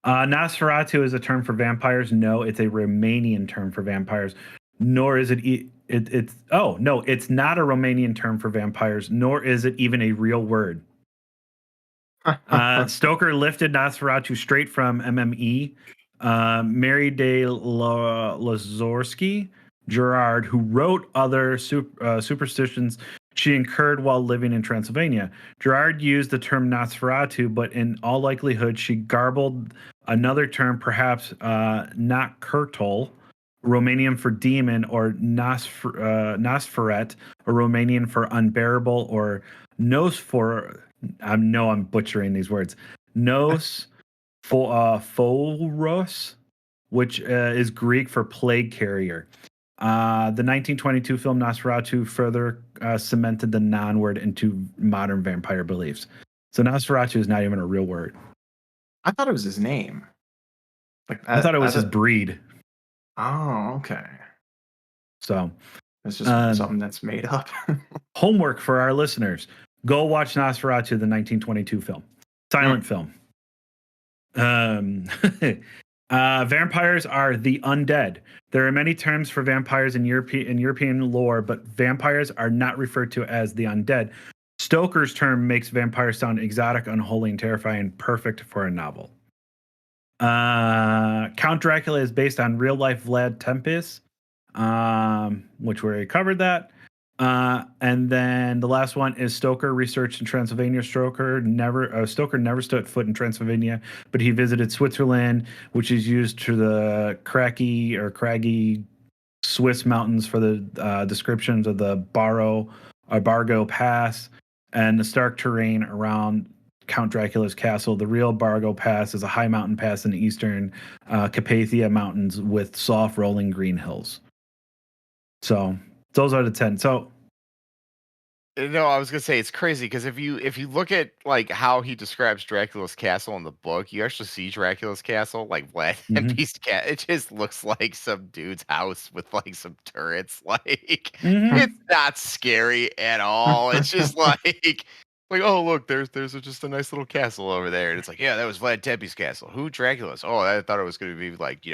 Speaker 3: Nosferatu is a term for vampires. No, it's a Romanian term for vampires. Nor is it. It's oh no, it's not a Romanian term for vampires. Nor is it even a real word. Stoker lifted Nosferatu straight from MME. Mary de Lazorsky Gerard, who wrote other superstitions she incurred while living in Transylvania. Gerard used the term Nosferatu, but in all likelihood, she garbled another term, perhaps not Kurtol, Romanian for demon, or Nosferet, a Romanian for unbearable, or Nosfor. I know I'm butchering these words. Nos Phoros, which is Greek for plague carrier. The 1922 film Nosferatu further cemented the non-word into modern vampire beliefs. So Nosferatu is not even a real word.
Speaker 1: I thought it was his name.
Speaker 3: I thought it was his breed.
Speaker 1: Oh, okay.
Speaker 3: So
Speaker 1: It's just something that's made up.
Speaker 3: homework for our listeners: go watch Nosferatu, the 1922 film, silent film. Vampires are the undead. There are many terms for vampires in European lore, but vampires are not referred to as the undead. Stoker's term makes vampires sound exotic, unholy, and terrifying, perfect for a novel. Count Dracula is based on real life Vlad Tepes, which we already covered that. And then the last one is Stoker researched in Transylvania. Stoker never stepped foot in Transylvania, but he visited Switzerland, which is used to the craggy Swiss mountains for the descriptions of the Bargo Pass and the stark terrain around Count Dracula's castle. The real Bargo Pass is a high mountain pass in the eastern Carpathia Mountains with soft rolling green hills. So those are the 10. So
Speaker 2: No, I was gonna say it's crazy because if you look at like how he describes Dracula's castle in the book, you actually see Dracula's castle like Vlad Tepes' cat. It just looks like some dude's house with like some turrets. Like it's not scary at all. It's just like oh look, there's just a nice little castle over there, and it's like yeah, that was Vlad Tepes' castle. Who Dracula's? Oh, I thought it was gonna be like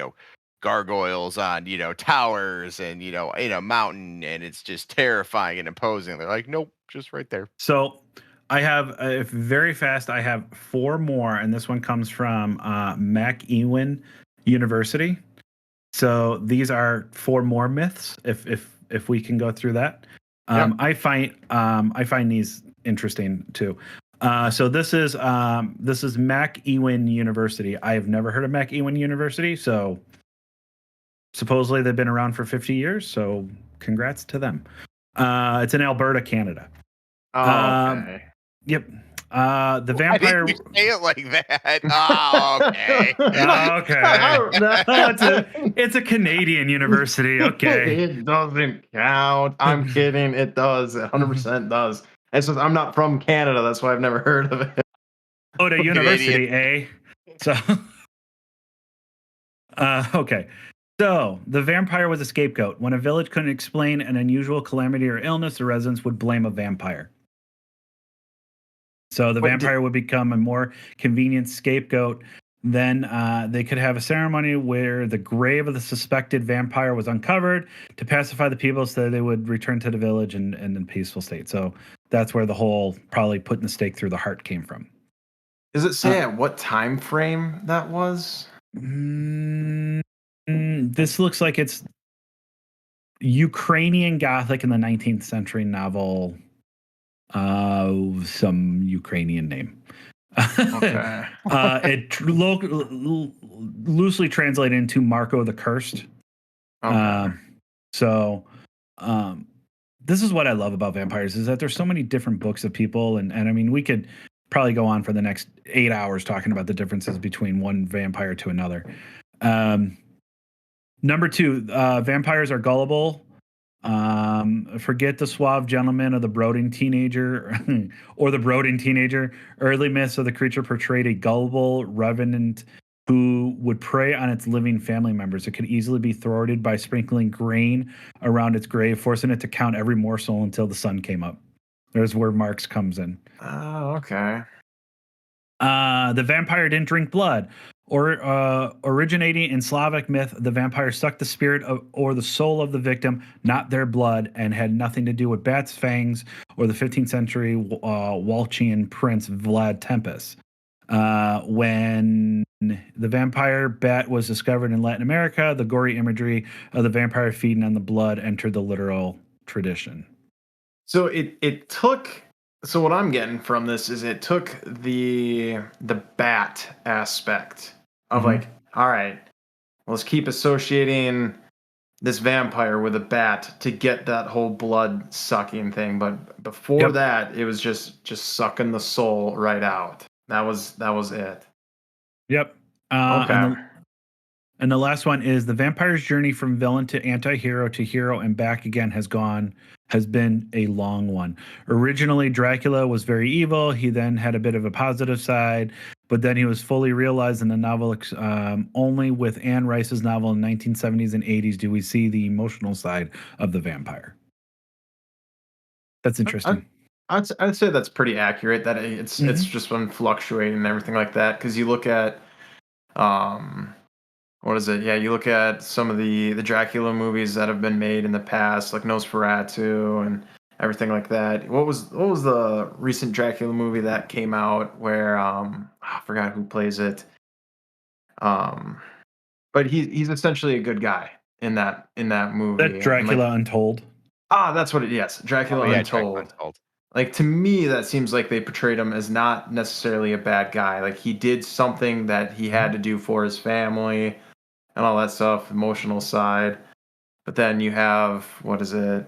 Speaker 2: gargoyles on towers and mountain, and it's just terrifying and imposing. They're like nope, just right there.
Speaker 3: So I have very fast. I have 4 more, and this one comes from MacEwan University. So these are 4 more myths. If we can go through that, I find these interesting too. So this is MacEwan University. I have never heard of MacEwan University. So supposedly they've been around for 50 years. So congrats to them. It's in Alberta, Canada.
Speaker 1: Oh, okay.
Speaker 3: Yep. The
Speaker 2: Why
Speaker 3: vampire.
Speaker 2: didn't you say it like that? Oh, okay.
Speaker 3: Okay. It's a Canadian university. Okay.
Speaker 1: It doesn't count. I'm kidding. It does. It 100% does. It's just I'm not from Canada. That's why I've never heard of it.
Speaker 3: Go to
Speaker 2: Fucking
Speaker 3: university, eh? So, okay. So the vampire was a scapegoat. When a village couldn't explain an unusual calamity or illness, the residents would blame a vampire. So the
Speaker 1: What
Speaker 3: vampire would become a more convenient scapegoat. Then they could have a ceremony where the grave of the suspected vampire was uncovered to pacify the people so they would return to the village and in peaceful state. So that's where the whole probably putting the stake through the heart came from.
Speaker 1: Does it say at what time frame that was?
Speaker 3: This looks like it's Ukrainian Gothic in the 19th century novel. Some Ukrainian name.
Speaker 1: Okay.
Speaker 3: Loosely translated into Marco the Cursed.
Speaker 1: Okay.
Speaker 3: This is what I love about vampires is that there's so many different books of people, and I mean we could probably go on for the next 8 hours talking about the differences between one vampire to another. Number 2, vampires are gullible. Forget the suave gentleman or the brooding teenager or the brooding teenager. Early myths of the creature portrayed a gullible revenant who would prey on its living family members. It could easily be thwarted by sprinkling grain around its grave, forcing it to count every morsel until the sun came up. There's where Marx comes in.
Speaker 1: Oh, okay.
Speaker 3: The vampire didn't drink blood. Originating in Slavic myth, the vampire sucked the spirit of, or the soul of the victim, not their blood, and had nothing to do with bats' fangs or the 15th century Wallachian prince Vlad Tepes. When the vampire bat was discovered in Latin America, the gory imagery of the vampire feeding on the blood entered the literal tradition.
Speaker 1: So it took. So what I'm getting from this is it took the bat aspect of like, all right, let's keep associating this vampire with a bat to get that whole blood sucking thing. But before that, it was just sucking the soul right out. That was it.
Speaker 3: Yep.
Speaker 1: Okay.
Speaker 3: And the last one is the vampire's journey from villain to anti-hero to hero and back again has been a long one. Originally, Dracula was very evil. He then had a bit of a positive side, but then he was fully realized in the novel. Only with Anne Rice's novel in 1970s and 80s do we see the emotional side of the vampire. That's interesting.
Speaker 1: I'd say that's pretty accurate. That it's just been fluctuating and everything like that. Because you look at, what is it? Yeah, you look at some of the Dracula movies that have been made in the past, like Nosferatu and everything like that. What was the recent Dracula movie that came out where I forgot who plays it. But he's essentially a good guy in that movie.
Speaker 3: That Dracula Untold.
Speaker 1: That's what it is. Yes, Dracula Untold.
Speaker 2: Dracula Untold.
Speaker 1: Like, to me, that seems like they portrayed him as not necessarily a bad guy. Like, he did something that he had to do for his family and all that stuff, emotional side. But then you have, what is it?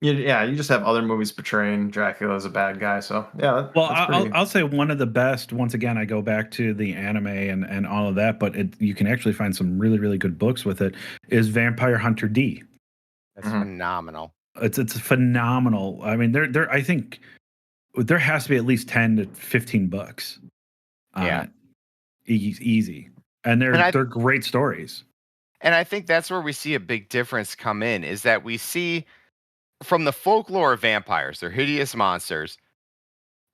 Speaker 1: You just have other movies portraying Dracula as a bad guy. So, yeah.
Speaker 3: Well, I'll say one of the best, once again, I go back to the anime and all of that, but you can actually find some really, really good books with it, is Vampire Hunter D.
Speaker 2: That's phenomenal.
Speaker 3: It's phenomenal. I mean, I think there has to be at least 10 to 15 books.
Speaker 2: Yeah.
Speaker 3: Easy. And they're great stories.
Speaker 2: And I think that's where we see a big difference come in, is that we see from the folklore of vampires, they're hideous monsters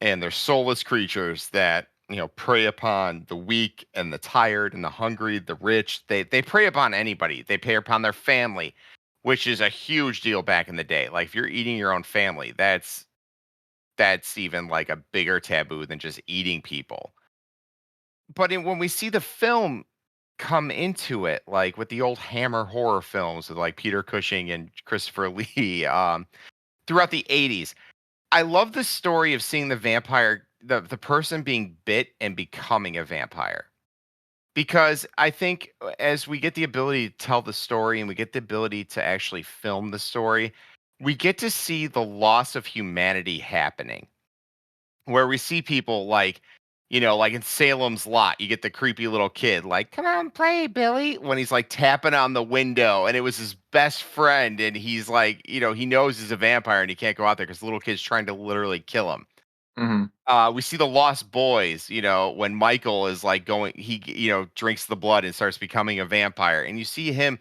Speaker 2: and they're soulless creatures that, prey upon the weak and the tired and the hungry, the rich. They prey upon anybody. They prey upon their family, which is a huge deal back in the day. Like, if you're eating your own family, that's even like a bigger taboo than just eating people. But when we see the film come into it, like with the old Hammer horror films with like Peter Cushing and Christopher Lee, throughout the 80s, I love the story of seeing the vampire, the person being bit and becoming a vampire. Because I think as we get the ability to tell the story and we get the ability to actually film the story, we get to see the loss of humanity happening, where we see people like, like in Salem's Lot, you get the creepy little kid, like, come on, play, Billy, when he's like tapping on the window, and it was his best friend, and he's like, he knows he's a vampire and he can't go out there because the little kid's trying to literally kill him.
Speaker 1: Hmm.
Speaker 2: We see the Lost Boys, when Michael is like going, he, drinks the blood and starts becoming a vampire. And you see him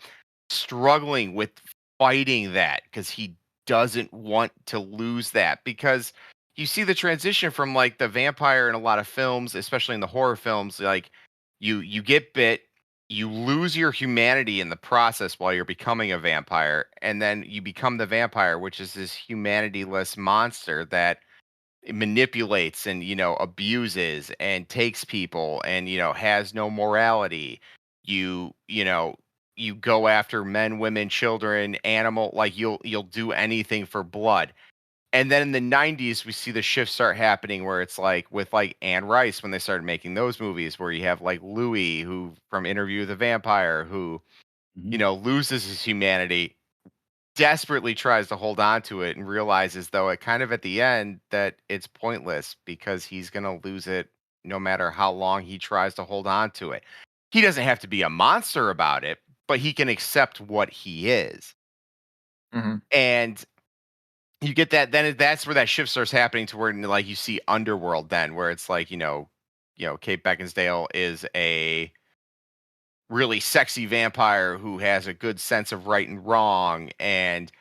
Speaker 2: struggling with fighting that because he doesn't want to lose that. Because you see the transition from like the vampire in a lot of films, especially in the horror films, like you get bit, you lose your humanity in the process while you're becoming a vampire, and then you become the vampire, which is this humanityless monster that manipulates and abuses and takes people and has no morality. You go after men, women, children, animal, like you'll do anything for blood. And then in the 90s we see the shift start happening where it's like with like Anne Rice when they started making those movies where you have like Louis, who from Interview with the Vampire, who loses his humanity, desperately tries to hold on to it, and realizes though it kind of at the end that it's pointless because he's going to lose it no matter how long he tries to hold on to it. He doesn't have to be a monster about it, but he can accept what he is.
Speaker 1: Hmm.
Speaker 2: And you get that, then that's where that shift starts happening to where like you see Underworld then, where it's like, Kate Beckinsale is a really sexy vampire who has a good sense of right and wrong, and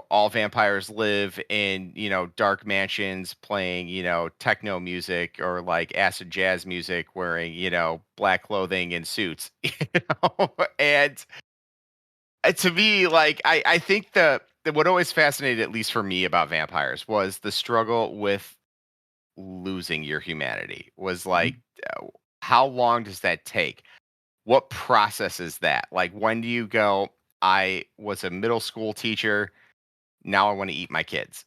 Speaker 2: all vampires live in, dark mansions playing, techno music or like acid jazz music, wearing, black clothing and suits. And to me, like, I think what always fascinated, at least for me, about vampires was the struggle with losing your humanity. Was like, how long does that take? What process is that? Like, when do you go, I was a middle school teacher, now I want to eat my kids?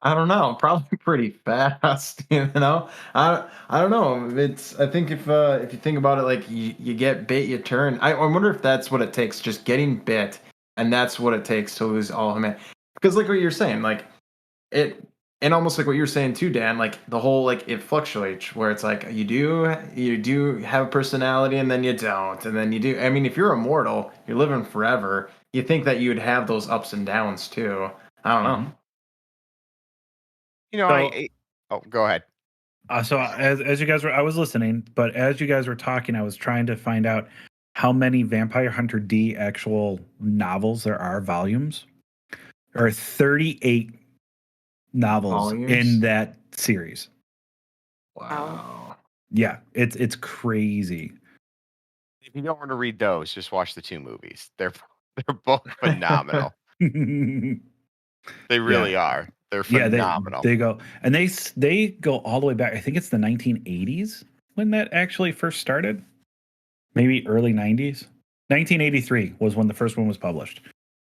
Speaker 1: I don't know. Probably pretty fast. I don't know. I think if you think about it, like you get bit, you turn. I wonder if that's what it takes, just getting bit, and that's what it takes to lose all humanity. Because like what you're saying, like it, and almost like what you're saying too, Dan. Like the whole like it fluctuates, where it's like you do have a personality, and then you don't, and then you do. I mean, if you're immortal, you're living forever. You think that you'd have those ups and downs too. I don't know.
Speaker 3: So,
Speaker 2: Oh, go ahead.
Speaker 3: so as you guys were, I was listening, but as you guys were talking, I was trying to find out how many Vampire Hunter D actual novels there are, volumes. There are 38 novels
Speaker 1: Volumes?
Speaker 3: in that series.
Speaker 1: Wow.
Speaker 3: Yeah, it's crazy.
Speaker 2: If you don't want to read those, just watch the two movies. They're both phenomenal. They really are. They're
Speaker 3: Yeah,
Speaker 2: phenomenal.
Speaker 3: they go, and they go all the way back. I think it's the 1980s when that actually first started. Maybe early 90s. 1983 was when the first one was published.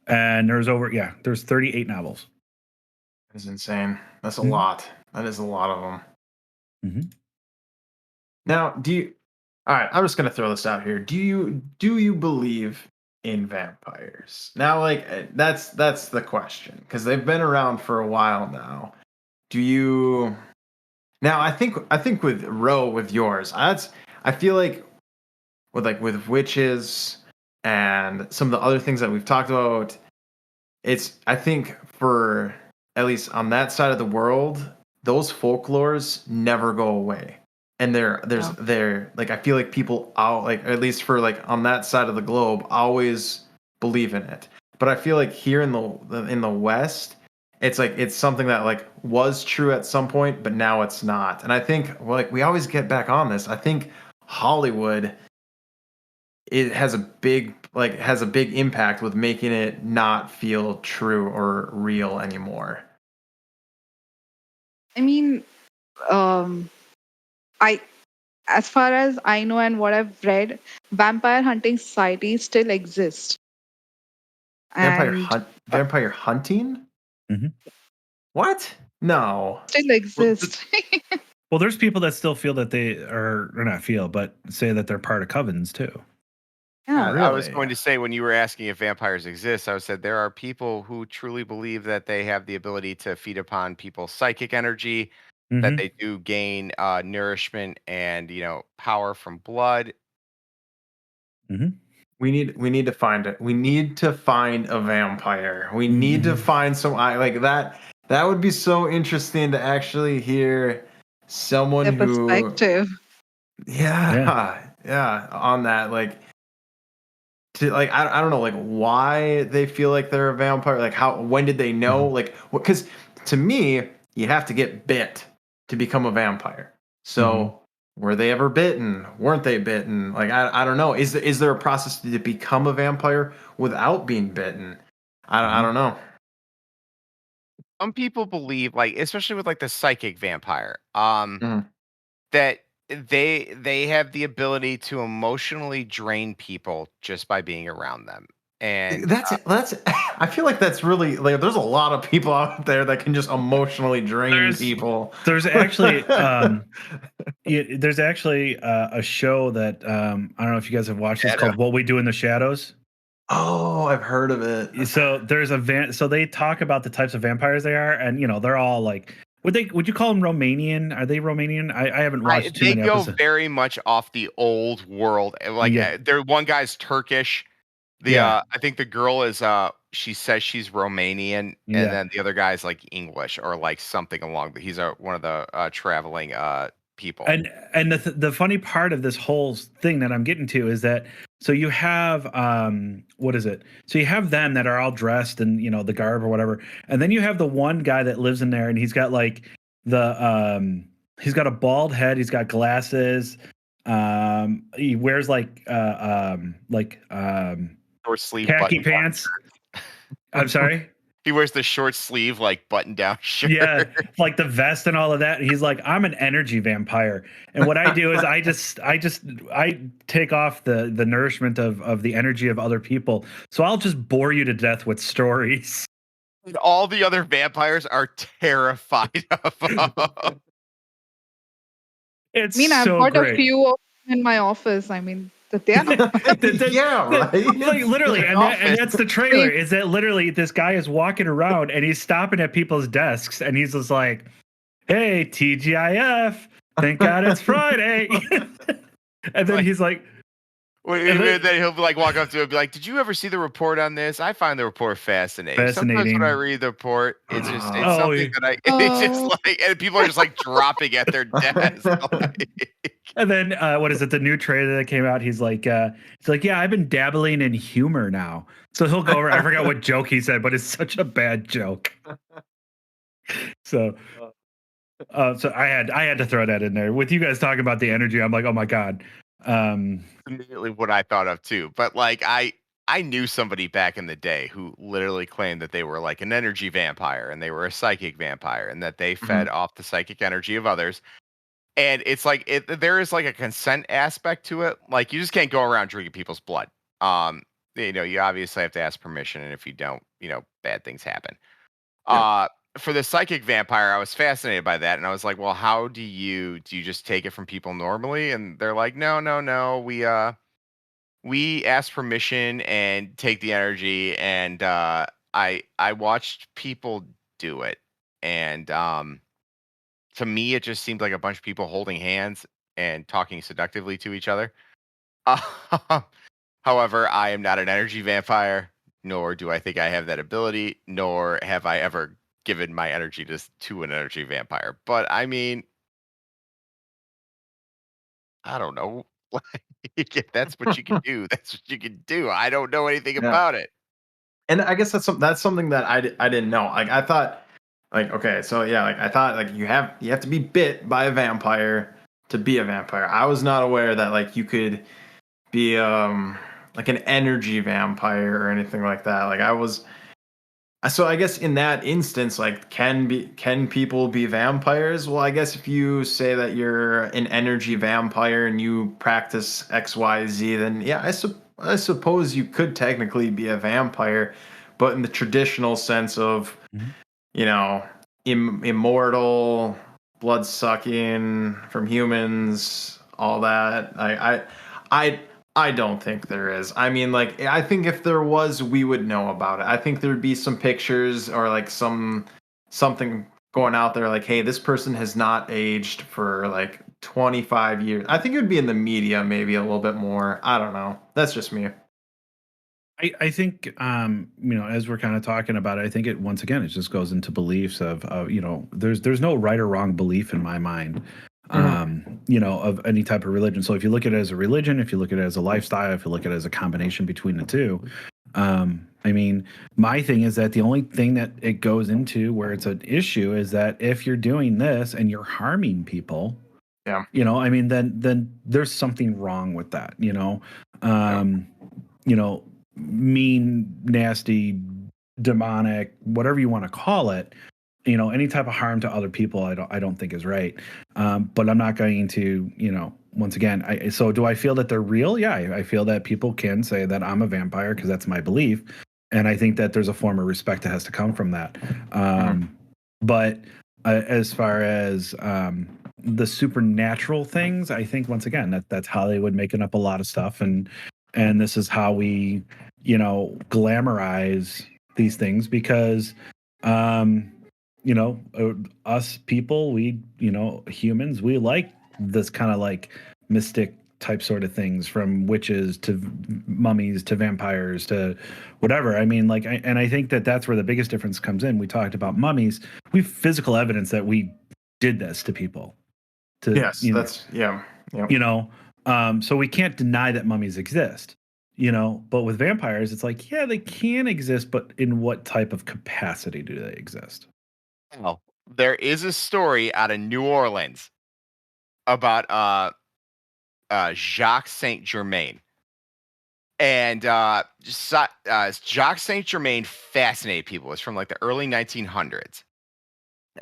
Speaker 3: And there's 38 novels.
Speaker 1: That's insane. That's a
Speaker 3: Mhm.
Speaker 1: lot. That is a lot of them.
Speaker 3: Mhm.
Speaker 1: Now, all right, I'm just gonna throw this out here. Do you believe in vampires? Now, like that's the question because they've been around for a while now. Do you? Now, I think with yours, I feel like with witches and some of the other things that we've talked about, I think for at least on that side of the world, those folklores never go away. And they're like I feel like people out like at least for like on that side of the globe always believe in it. But I feel like here in the West, it's like it's something that like was true at some point, but now it's not. And I think like we always get back on this. I think Hollywood it has a big impact with making it not feel true or real anymore.
Speaker 4: I mean, um, I as far as I know and what I've read, vampire hunting societies still exist. And
Speaker 1: Vampire hunting?
Speaker 3: Mhm.
Speaker 1: What? No.
Speaker 4: still exist.
Speaker 3: Well, there's people that still feel that they are, or not feel, but say that they're part of covens too.
Speaker 4: Yeah.
Speaker 2: I was
Speaker 1: Really?
Speaker 2: going to say when you were asking if vampires exist, I said there are people who truly believe that they have the ability to feed upon people's psychic energy, that
Speaker 3: Hmm.
Speaker 2: they do gain nourishment and power from blood.
Speaker 3: Hmm.
Speaker 1: We need to find it. We need to find a vampire. We need to
Speaker 3: Mhm.
Speaker 1: find some I like that. That would be so interesting to actually hear someone
Speaker 4: Their
Speaker 1: who,
Speaker 4: perspective.
Speaker 3: Yeah.
Speaker 1: yeah, on that. Like, to like I don't know like why they feel like they're a vampire, like how, when did they know,
Speaker 3: Mhm.
Speaker 1: like what, because to me you have to get bit to become a vampire.
Speaker 3: Mhm.
Speaker 1: So were they ever bitten, weren't they bitten, like I don't know, is there a process to become a vampire without being bitten? I
Speaker 3: Mhm.
Speaker 1: don't know.
Speaker 2: Some people believe, like especially with like the psychic vampire,
Speaker 1: Mhm.
Speaker 2: that they have the ability to emotionally drain people just by being around them. And
Speaker 1: That's I feel like that's really like there's a lot of people out there that can just emotionally drain
Speaker 3: There's
Speaker 1: people.
Speaker 3: there's actually there's actually a show that I don't know if you guys have watched. It's
Speaker 2: shadow.
Speaker 3: called What We Do in the Shadows.
Speaker 1: Oh, I've heard of it.
Speaker 3: So there's so they talk about the types of vampires they are, and they're all like, would you call them Romanian? Are they Romanian? I haven't watched too
Speaker 2: They
Speaker 3: many
Speaker 2: go
Speaker 3: episodes.
Speaker 2: very much off the old world. Like
Speaker 3: Yeah,
Speaker 2: there one guy's Turkish. The
Speaker 3: yeah,
Speaker 2: I think the girl is she says she's Romanian, and
Speaker 3: yeah.
Speaker 2: then the other guy's like English or like something along he's one of the traveling people.
Speaker 3: And the funny part of this whole thing that I'm getting to is that, so you have what is it? So you have them that are all dressed in the garb or whatever, and then you have the one guy that lives in there, and he's got like he's got a bald head, he's got glasses, he wears
Speaker 2: Short sleeve
Speaker 3: khaki
Speaker 2: button down.
Speaker 3: pants. I'm sorry.
Speaker 2: He wears the short sleeve like button down shirt.
Speaker 3: Yeah, like the vest and all of that. He's like, I'm an energy vampire, and what I do is I take off the nourishment of the energy of other people. So I'll just bore you to death with stories.
Speaker 2: And all the other vampires are terrified of him.
Speaker 3: It's
Speaker 4: I mean, I've
Speaker 3: so
Speaker 4: got a
Speaker 3: great.
Speaker 4: few of them in my office. I mean, that they are not
Speaker 1: Yeah, right.
Speaker 3: Like literally, and
Speaker 2: Office.
Speaker 3: that's the trailer. Is that literally this guy is walking around and he's stopping at people's desks and he's just like, "Hey, TGIF! Thank God it's Friday." And then
Speaker 2: Like,
Speaker 3: he's like, and
Speaker 2: and then he'll be like walk up to him and be like, "Did you ever see the report on this? I find the report fascinating. Sometimes when I
Speaker 3: fascinating.
Speaker 2: read the report, it's
Speaker 3: Oh,
Speaker 2: something that I it's just
Speaker 4: Oh,
Speaker 2: like and people are just like dropping at their desk. Like,
Speaker 3: and then what is it? The new trailer that came out. He's like, yeah, I've been dabbling in humor now. So he'll go over. I forgot what joke he said, but it's such a bad joke. So, so I had to throw that in there with you guys talking about the energy. I'm like, oh my god.
Speaker 2: immediately what I thought of too. But like I knew somebody back in the day who literally claimed that they were like an energy vampire and they were a psychic vampire and that they fed
Speaker 1: Mhm.
Speaker 2: off the psychic energy of others. And it's like there is like a consent aspect to it. Like you just can't go around drinking people's blood. Um, you obviously have to ask permission, and if you don't, bad things happen.
Speaker 1: Yeah.
Speaker 2: Uh for the psychic vampire, I was fascinated by that, and I was like, well, how do you just take it from people normally? And they're like, no, no, no, we ask permission and take the energy, and I watched people do it, and to me it just seemed like a bunch of people holding hands and talking seductively to each other. However, I am not an energy vampire, nor do I think I have that ability, nor have I ever given my energy to an energy vampire. But I mean, I don't know. Like, if that's what you can do, that's what you can do. I don't know anything
Speaker 1: Yeah.
Speaker 2: about it.
Speaker 1: And I guess that's something that I didn't know. Like I thought, like okay, so yeah, like I thought like you have to be bit by a vampire to be a vampire. I was not aware that like you could be like an energy vampire or anything like that. Like I was, so I guess in that instance, like can people be vampires? Well, I guess if you say that you're an energy vampire and you practice XYZ, then yeah, I suppose you could technically be a vampire, but in the traditional sense of,
Speaker 3: Mhm.
Speaker 1: you know, immortal, blood sucking from humans, all that. I I don't think there is. I mean, like, I think if there was, we would know about it. I think there'd be some pictures or like something going out there like, hey, this person has not aged for like 25 years. I think it would be in the media maybe a little bit more. I don't know. That's just me.
Speaker 3: I think as we're kind of talking about it, I think it once again it just goes into beliefs of there's no right or wrong belief in my mind, of any type of religion. So if you look at it as a religion, if you look at it as a lifestyle, if you look at it as a combination between the two, I mean, my thing is that the only thing that it goes into where it's an issue is that if you're doing this and you're harming people,
Speaker 1: Yeah.
Speaker 3: I mean, then there's something wrong with that, you know, mean, nasty, demonic, whatever you want to call it, any type of harm to other people, I don't think is right. But I'm not going to, once again, so do I feel that they're real? Yeah, I feel that people can say that I'm a vampire because that's my belief. And I think that there's a form of respect that has to come from that. But as far as the supernatural things, I think once again that's Hollywood making up a lot of stuff, and this is how we glamorize these things because us people, we humans, we like this kind of like mystic type sort of things, from witches to mummies to vampires to whatever. I mean, like, and I think that that's where the biggest difference comes in. We talked about mummies. We have physical evidence that we did this to people.
Speaker 1: Yes, that's yeah.
Speaker 3: So we can't deny that mummies exist. But with vampires, it's like, yeah, they can exist, but in what type of capacity do they exist?
Speaker 2: Well, there is a story out of New Orleans about Jacques Saint Germain, and Jacques Saint Germain fascinated people. It's from like the early 1900s,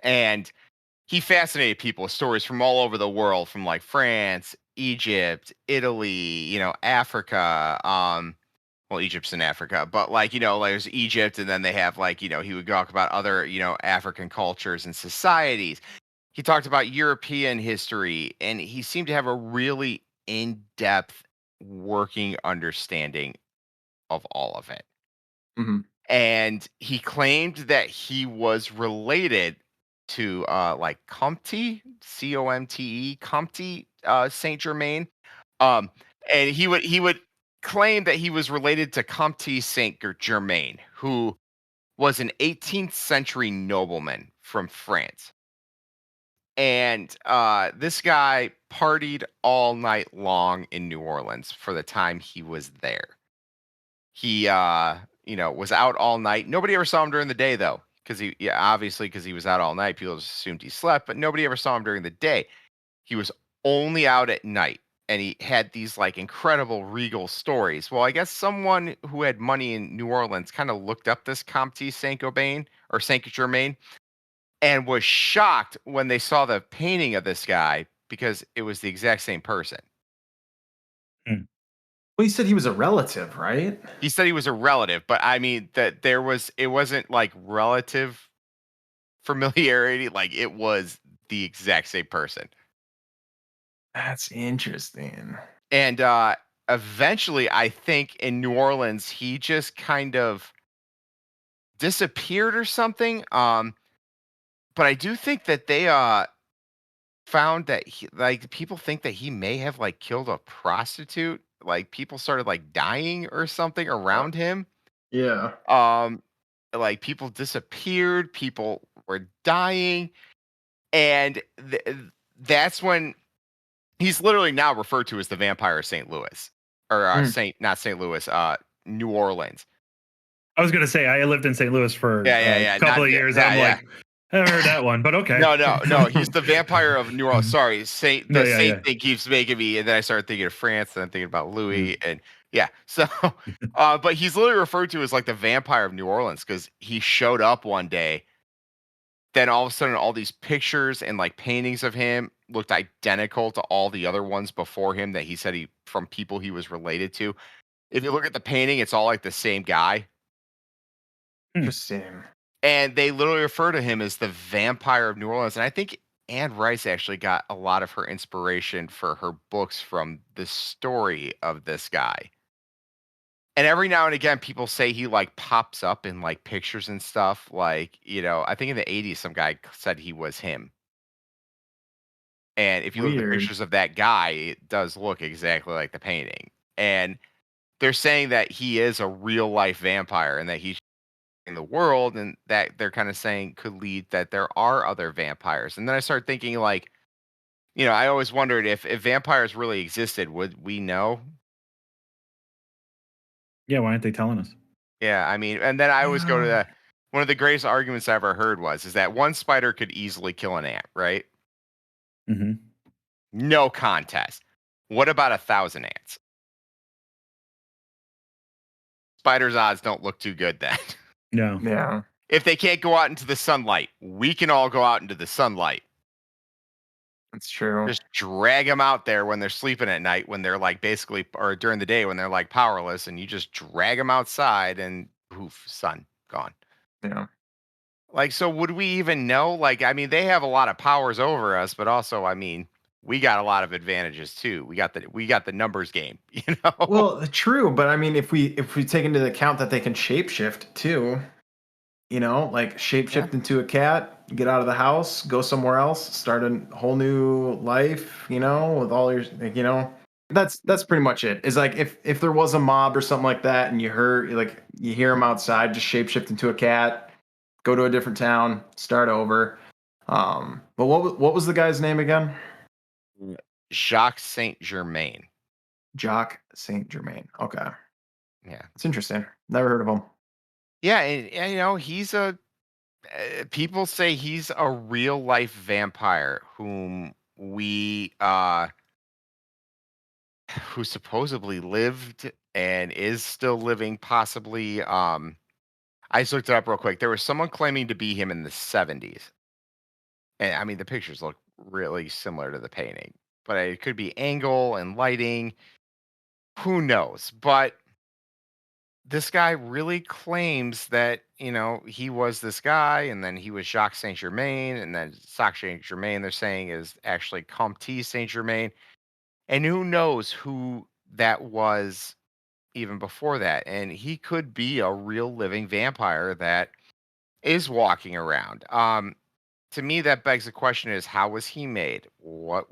Speaker 2: and he fascinated people with stories from all over the world, from like France, Egypt, Italy, Africa. Well, Egypt's in Africa, but like, like there's Egypt, and then they have like, he would talk about other, African cultures and societies. He talked about European history, and he seemed to have a really in-depth working understanding of all of it.
Speaker 1: Mhm.
Speaker 2: And he claimed that he was related to like Comte, Comte, Comte, Saint Germain. Um, and he would claim that he was related to Comte Saint Germain, who was an 18th century nobleman from France. And this guy partied all night long in New Orleans for the time he was there. He was out all night. Nobody ever saw him during the day though, because obviously because he was out all night, people just assumed he slept, but nobody ever saw him during the day. He was only out at night, and he had these like incredible regal stories. Well, I guess someone who had money in New Orleans kind of looked up this Comte Saint Gobain or Saint Germain and was shocked when they saw the painting of this guy because it was the exact same person.
Speaker 1: Well, he said he was a relative, right?
Speaker 2: He said he was a relative, but I mean that it wasn't like relative familiarity, like it was the exact same person.
Speaker 1: That's interesting.
Speaker 2: And eventually I think in New Orleans he just kind of disappeared or something. But I do think that they found that people think that he may have like killed a prostitute. Like people started like dying or something around him.
Speaker 1: Yeah.
Speaker 2: Like people disappeared, people were dying, and that's when he's literally now referred to as the vampire of St. Louis, or not St. Louis, New Orleans.
Speaker 3: I was gonna say I lived in St. Louis for
Speaker 2: a
Speaker 3: couple of years. I'm like, I haven't heard that one, but okay.
Speaker 2: No. He's the vampire of New Orleans. Sorry, Saint thing keeps making me, and then I started thinking of France, and I'm thinking about Louis, and yeah. So, but he's literally referred to as like the vampire of New Orleans because he showed up one day. Then all of a sudden, all these pictures and like paintings of him looked identical to all the other ones before him that he said from people he was related to. If you look at the painting, it's all like the same guy.
Speaker 1: Interesting.
Speaker 2: And they literally refer to him as the vampire of New Orleans. And I think Anne Rice actually got a lot of her inspiration for her books from the story of this guy. And every now and again, people say he like pops up in like pictures and stuff. Like, I think in the 80s, some guy said he was him. And if you look at the
Speaker 1: Weird.
Speaker 2: pictures of that guy, it does look exactly like the painting. And they're saying that he is a real life vampire and that he's in the world, and that they're kind of saying could lead that there are other vampires. And then I started thinking, like, I always wondered if vampires really existed, would we know?
Speaker 3: Yeah, why aren't they telling us?
Speaker 2: Yeah, I mean, and then I always go to
Speaker 1: Yeah.
Speaker 2: one of the greatest arguments I ever heard is that one spider could easily kill an ant, right?
Speaker 3: Hmm.
Speaker 2: No contest. What about 1,000 ants? Spiders' odds don't look too good then.
Speaker 3: No.
Speaker 1: Yeah.
Speaker 2: If they can't go out into the sunlight, we can all go out into the sunlight.
Speaker 1: That's true.
Speaker 2: Just drag them out there when they're sleeping at night, when they're like basically, or during the day when they're like powerless, and you just drag them outside and poof, sun gone.
Speaker 1: Yeah.
Speaker 2: Like, so would we even know? Like, I mean, they have a lot of powers over us, but also, I mean, we got a lot of advantages too. We got the numbers game,
Speaker 1: Well, true, but I mean, if we take into account that they can shapeshift too, like shapeshift into a cat, get out of the house, go somewhere else, start a whole new life, with all your, that's pretty much it. Is like if there was a mob or something like that, and you hear them outside, just shapeshift into a cat, go to a different town, start over. But what was the guy's name again?
Speaker 2: Jacques Saint Germain.
Speaker 1: Jacques Saint Germain. Okay,
Speaker 2: Yeah.
Speaker 1: it's interesting. Never heard of him.
Speaker 2: Yeah, and he's people say he's a real life vampire whom who supposedly lived and is still living, possibly. I just looked it up real quick. There was someone claiming to be him in the 70s. And I mean, the pictures look really similar to the painting, but it could be angle and lighting. Who knows? But this guy really claims that, he was this guy, and then he was Jacques Saint Germain, and then Jacques Saint Germain, they're saying, is actually Comte Saint Germain. And who knows who that was even before that. And he could be a real living vampire that is walking around. To me, that begs the question is, how was he made? What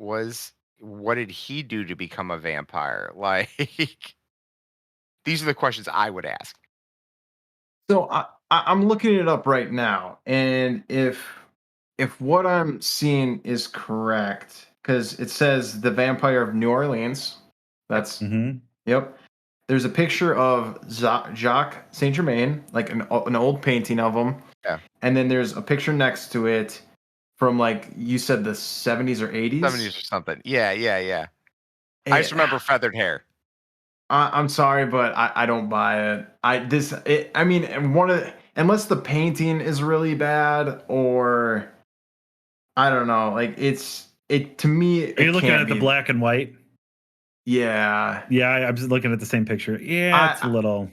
Speaker 2: did he do to become a vampire? Like, these are the questions I would ask.
Speaker 1: So I'm looking it up right now, and if what I'm seeing is correct, because it says the Vampire of New Orleans. That's
Speaker 3: Hmm.
Speaker 1: Yep. There's a picture of Jacques Saint Germain, like an old painting of him.
Speaker 2: Yeah.
Speaker 1: And then there's a picture next to it from, like you said, the 70s or 80s.
Speaker 2: 70s or something. Yeah. I
Speaker 1: And
Speaker 2: just remember feathered hair.
Speaker 1: I'm sorry, but I don't buy it. I mean, unless the painting is really bad, or I don't know, like to me.
Speaker 3: Are you looking at the black and white?
Speaker 1: Yeah.
Speaker 3: Yeah, I'm just looking at the same picture. Yeah, it's a little.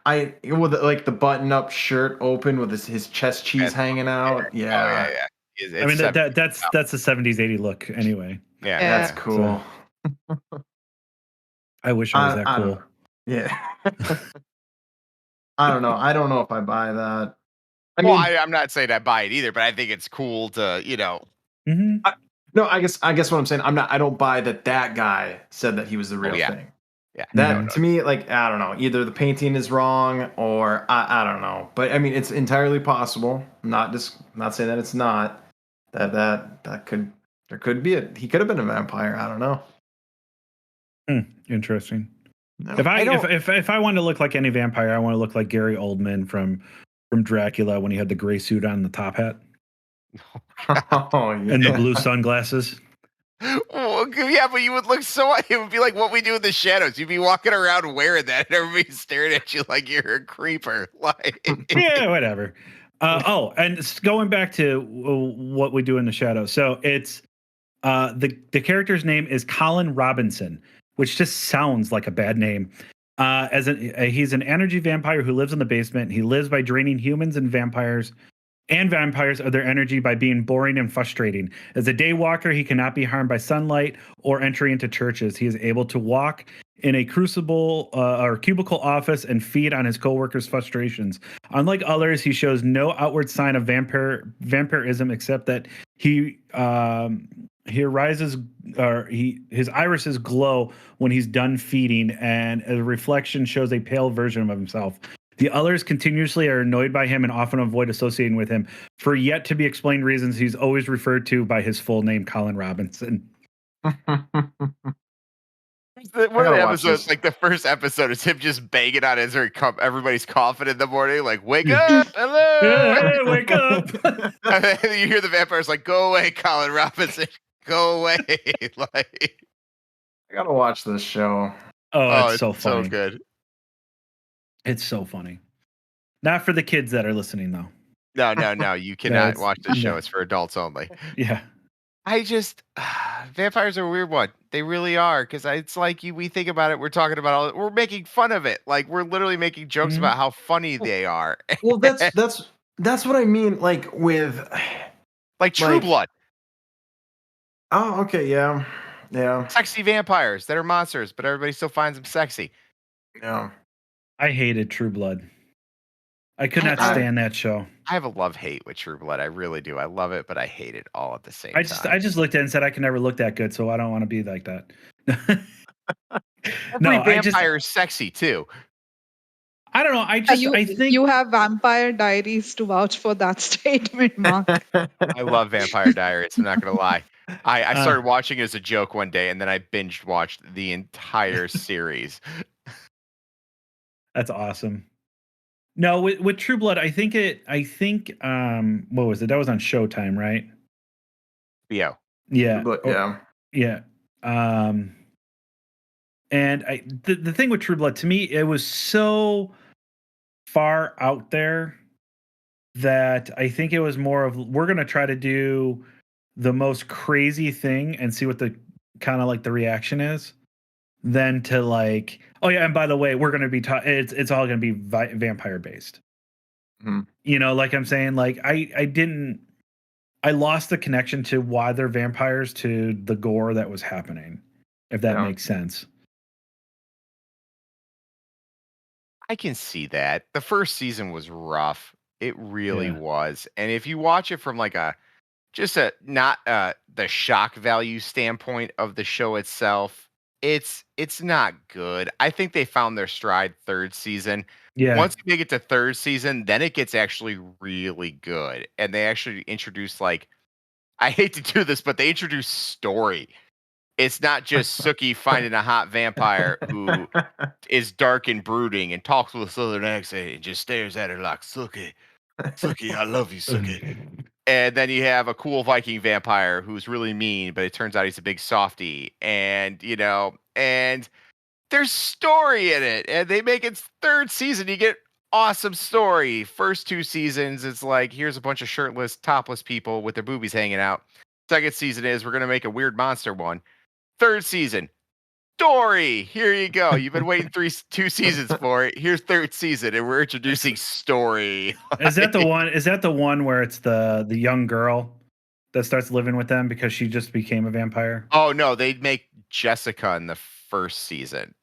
Speaker 1: With like the button-up shirt open with his chest cheese hanging out. Yeah.
Speaker 2: Oh, yeah.
Speaker 3: I mean, that's the 70s, 80s look anyway.
Speaker 2: Yeah.
Speaker 1: That's cool.
Speaker 3: I wish I was that cool.
Speaker 1: Yeah. I don't know. I don't know if I buy that.
Speaker 2: I'm not saying I buy it either, but I think it's cool to,
Speaker 3: Mm-hmm.
Speaker 1: No, I guess what I'm saying, I don't buy that guy said that he was the real thing.
Speaker 2: Yeah.
Speaker 1: That to me, like, I don't know, either the painting is wrong, or I don't know. But I mean, it's entirely possible. Not saying that it's not. There could be he could have been a vampire. I don't know.
Speaker 3: Interesting.
Speaker 1: No.
Speaker 3: If I wanted to look like any vampire, I want to look like Gary Oldman from Dracula when he had the gray suit on, the top hat,
Speaker 1: Oh, yeah.
Speaker 3: and the blue sunglasses.
Speaker 2: Well, yeah, but you would look it would be like what we do in the shadows. You'd be walking around wearing that, and everybody's staring at you like you're a creeper. Like,
Speaker 3: Yeah, whatever. And going back to what we do in the shadows. So it's the character's name is Colin Robinson, which just sounds like a bad name. He's an energy vampire who lives in the basement. He lives by draining humans and vampires and vampires of their energy by being boring and frustrating. As a day walker, he cannot be harmed by sunlight or entry into churches. He is able to walk in a crucible or cubicle office and feed on his coworkers' frustrations. Unlike others, he shows no outward sign of vampirism except that he rises or his irises glow when he's done feeding, and a reflection shows a pale version of himself. The others continuously are annoyed by him and often avoid associating with him. For yet to be explained reasons, he's always referred to by his full name, Colin Robinson.
Speaker 2: One of the
Speaker 1: gotta watch
Speaker 2: episodes,
Speaker 1: this.
Speaker 2: like the first episode, is him just banging on his everybody's coughing in the morning, like, wake up, hello.
Speaker 3: Hey, wake up.
Speaker 2: And then you hear the vampires like, go away, Colin Robinson. Go away. Like,
Speaker 1: I gotta watch this show.
Speaker 3: Oh, it's so funny.
Speaker 2: so good.
Speaker 3: It's so funny. Not for the kids that are listening, though.
Speaker 2: No. You cannot
Speaker 3: it's-
Speaker 2: watch this show.
Speaker 3: no.
Speaker 2: It's for adults only.
Speaker 3: Yeah.
Speaker 2: I just vampires are a weird one. They really are, because it's like we think about it. We're talking about we're making fun of it. Like we're literally making jokes
Speaker 3: Mhm.
Speaker 2: about how funny they are.
Speaker 1: Well, that's what I mean. Like with,
Speaker 2: Like True
Speaker 1: like-
Speaker 2: Blood,
Speaker 1: oh, okay, yeah,
Speaker 2: sexy vampires that are monsters, but everybody still finds them sexy.
Speaker 1: yeah.
Speaker 3: I hated True Blood. I could not
Speaker 2: I-
Speaker 3: stand that show.
Speaker 2: I have a love-hate with True Blood. I really do. I love it, but I hate it all at the same
Speaker 3: I
Speaker 2: time.
Speaker 3: just looked at it and said I can never look that good, so I don't want to be like that.
Speaker 2: Every
Speaker 3: I just
Speaker 2: vampire is sexy too.
Speaker 3: I don't know. I think
Speaker 4: you have Vampire Diaries to vouch for that statement, Mark.
Speaker 2: I love Vampire Diaries. I'm not gonna lie. I started watching it as a joke one day, and then I binge watched the entire series.
Speaker 3: that's awesome. No, with True Blood, I think what was it? That was on Showtime, right?
Speaker 2: Theo.
Speaker 3: Yeah.
Speaker 1: But yeah,
Speaker 3: Yeah. And the thing with True Blood, to me, it was so far out there that I think it was more of we're gonna try to do the most crazy thing and see what the kind of like the reaction is, than to like, oh yeah, and by the way, we're gonna be it's all gonna be vampire based.
Speaker 1: Mhm.
Speaker 3: You know, like I'm saying, like I lost the connection to why they're vampires to the gore that was happening, if that
Speaker 1: Yeah.
Speaker 3: makes sense.
Speaker 2: I can see that. The first season was rough. It really
Speaker 3: Yeah.
Speaker 2: was. And if you watch it from like not the shock value standpoint of the show itself, it's not good. I think they found their stride third season.
Speaker 3: Yeah.
Speaker 2: Once you make it to third season, then it gets actually really good. And they actually introduce like, I hate to do this, but they introduce story. It's not just Sookie finding a hot vampire who is dark and brooding and talks with a southern accent and just stares at her like, Sookie, I love you, Sookie. And then you have a cool Viking vampire who's really mean, but it turns out he's a big softie. And, and there's story in it. And they make it third season. You get awesome story. First two seasons, it's like, here's a bunch of shirtless, topless people with their boobies hanging out. Second season is we're going to make a weird monster one. Third season, story. Here you go. You've been waiting 2 seasons for it. Here's third season, and we're introducing story.
Speaker 3: Is that the one? Is that the one where it's the young girl that starts living with them because she just became a vampire?
Speaker 2: Oh no, they make Jessica in the first season.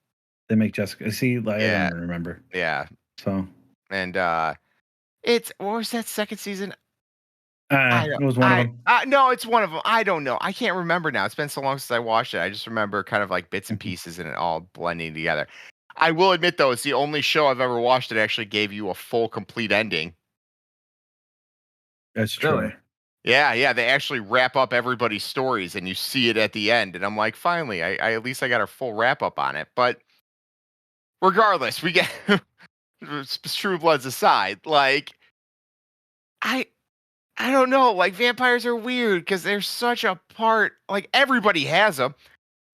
Speaker 3: They make Jessica. See, like, I
Speaker 2: Yeah.
Speaker 3: don't remember.
Speaker 2: Yeah,
Speaker 3: So
Speaker 2: and it's what was that second season?
Speaker 3: it was one of them.
Speaker 2: No, it's one of them. I don't know. I can't remember now. It's been so long since I watched it. I just remember kind of like bits and pieces and it all blending together. I will admit though, it's the only show I've ever watched that actually gave you a full, complete ending.
Speaker 3: That's true.
Speaker 1: Really?
Speaker 2: Yeah, they actually wrap up everybody's stories and you see it at the end. And I'm like, finally, I at least I got a full wrap up on it. But regardless, we get True Bloods aside, like I don't know, like vampires are weird because they're such a part, like everybody has them.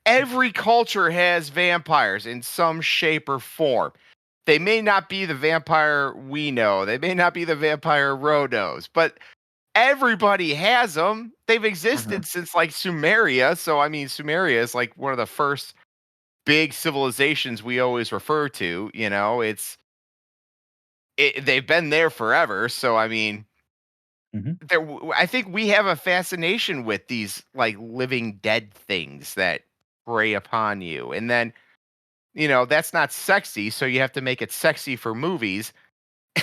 Speaker 2: Every culture has vampires in some shape or form. They may not be the vampire we know. They may not be the vampire Ro knows, but everybody has them. They've existed since like Sumeria. So, I mean, Sumeria is like one of the first big civilizations we always refer to. They've been there forever. So, I mean, I think we have a fascination with these like living dead things that prey upon you. And then, that's not sexy. So you have to make it sexy for movies.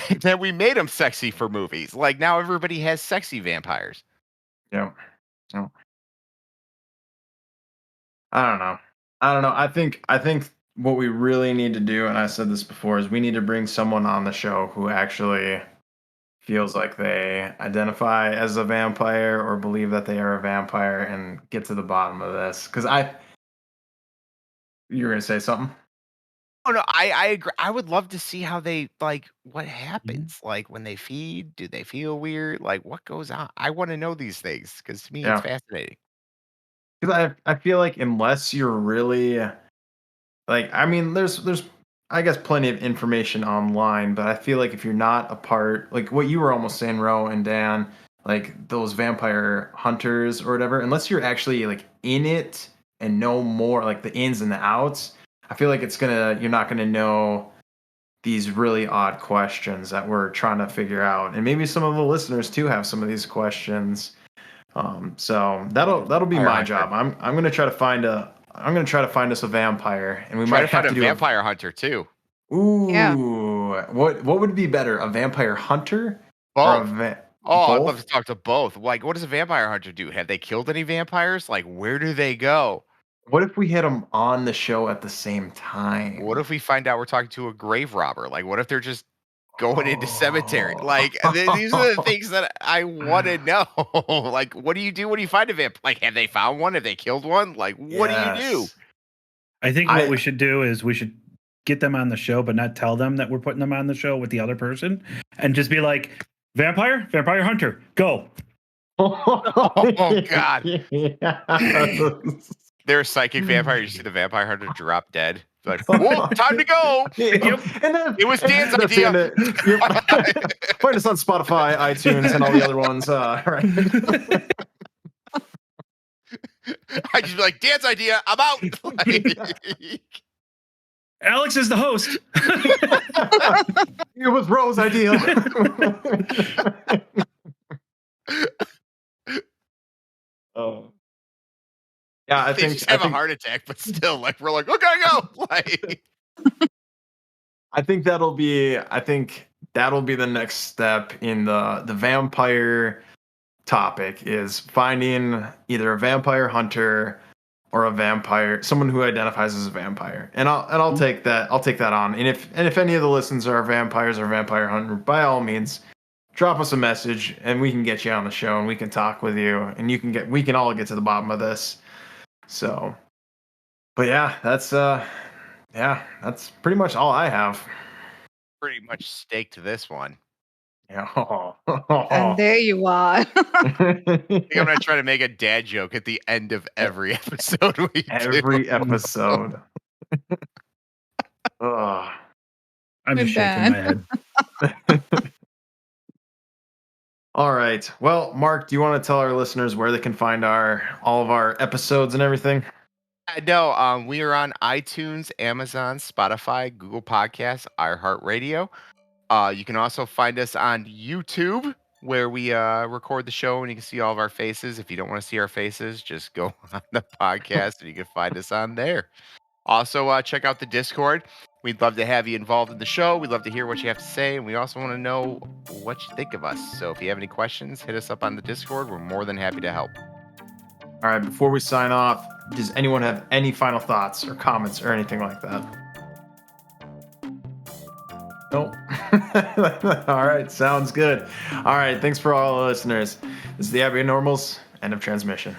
Speaker 2: And then we made them sexy for movies. Like now everybody has sexy vampires.
Speaker 1: Yeah. So, I don't know. I think what we really need to do, and I said this before, is we need to bring someone on the show who actually feels like they identify as a vampire or believe that they are a vampire and get to the bottom of this. Because you were gonna say something?
Speaker 2: Oh no, I agree. I would love to see how they like what happens. Like when they feed, do they feel weird? Like what goes on? I want to know these things because to me it's
Speaker 1: Yeah.
Speaker 2: fascinating.
Speaker 1: Because I feel like unless you're really like, I mean, there's I guess plenty of information online, but I feel like if you're not a part, like what you were almost saying, Ro and Dan, like those vampire hunters or whatever, unless you're actually like in it and know more, like the ins and the outs, I feel like you're not gonna know these really odd questions that we're trying to figure out, and maybe some of the listeners too have some of these questions. So that'll be
Speaker 2: Vampire
Speaker 1: my
Speaker 2: hunter.
Speaker 1: job. I'm gonna try to find us a vampire, and we
Speaker 2: Try
Speaker 1: might
Speaker 2: to find
Speaker 1: have
Speaker 2: a
Speaker 1: to do
Speaker 2: vampire hunter too.
Speaker 4: Yeah.
Speaker 1: Ooh, what would be better, a vampire hunter or a
Speaker 2: Both. Oh, I'd love to
Speaker 1: both?
Speaker 2: talk to both. Like, what does a vampire hunter do? Have they killed any vampires? Like, where do they go?
Speaker 1: What if we hit them on the show at the same time?
Speaker 2: What if we find out we're talking to a grave robber? Like, what if they're just going into cemetery?
Speaker 1: Oh.
Speaker 2: Like, these are the things that I want to know. Like, what do you do when you find a vamp? Like, have they found one? Have they killed one? Like, what do you do?
Speaker 1: Yes.
Speaker 3: I think what we should do is we should get them on the show, but not tell them that we're putting them on the show with the other person, and just be like, vampire hunter, go.
Speaker 2: Oh God.
Speaker 1: Yes.
Speaker 2: They're a psychic vampire. You see the vampire hunter drop dead. Like, whoa, time to go.
Speaker 1: Yep. And then,
Speaker 2: It was Dan's
Speaker 1: that's the
Speaker 2: idea.
Speaker 1: end of it. Yep. Find us on Spotify, iTunes, and all the other ones. Right.
Speaker 2: I just be like, Dan's idea. I'm out. Like,
Speaker 3: Alex is the host.
Speaker 1: It was Ro's idea. Oh. Yeah, I
Speaker 2: they
Speaker 1: think
Speaker 2: just have a heart attack, but still, like, we're like, okay, go. Like,
Speaker 1: I think that'll be the next step in the vampire topic, is finding either a vampire hunter or someone who identifies as a vampire. And I'll take that on. And if any of the listeners are vampires or vampire hunter, by all means, drop us a message and we can get you on the show and we can talk with you and we can all get to the bottom of this. So, but yeah, that's pretty much all I have.
Speaker 2: pretty much staked this one.
Speaker 1: Yeah.
Speaker 4: And there you are.
Speaker 2: I think I'm gonna try to make a dad joke at the end of every episode we do.
Speaker 1: Every episode. Ugh.
Speaker 3: I'm just shaking my head.
Speaker 1: All right. Well, Mark, do you want to tell our listeners where they can find all of our episodes and everything?
Speaker 2: No, we are on iTunes, Amazon, Spotify, Google Podcasts, iHeartRadio. You can also find us on YouTube, where we record the show and you can see all of our faces. If you don't want to see our faces, just go on the podcast and you can find us on there. Also, check out the Discord. We'd love to have you involved in the show. We'd love to hear what you have to say, and we also want to know what you think of us. So if you have any questions, hit us up on the Discord. We're more than happy to help.
Speaker 1: All right. Before we sign off, does anyone have any final thoughts or comments or anything like that? Nope. All right. Sounds good. All right. Thanks for all the listeners. This is the Abnormals. End of transmission.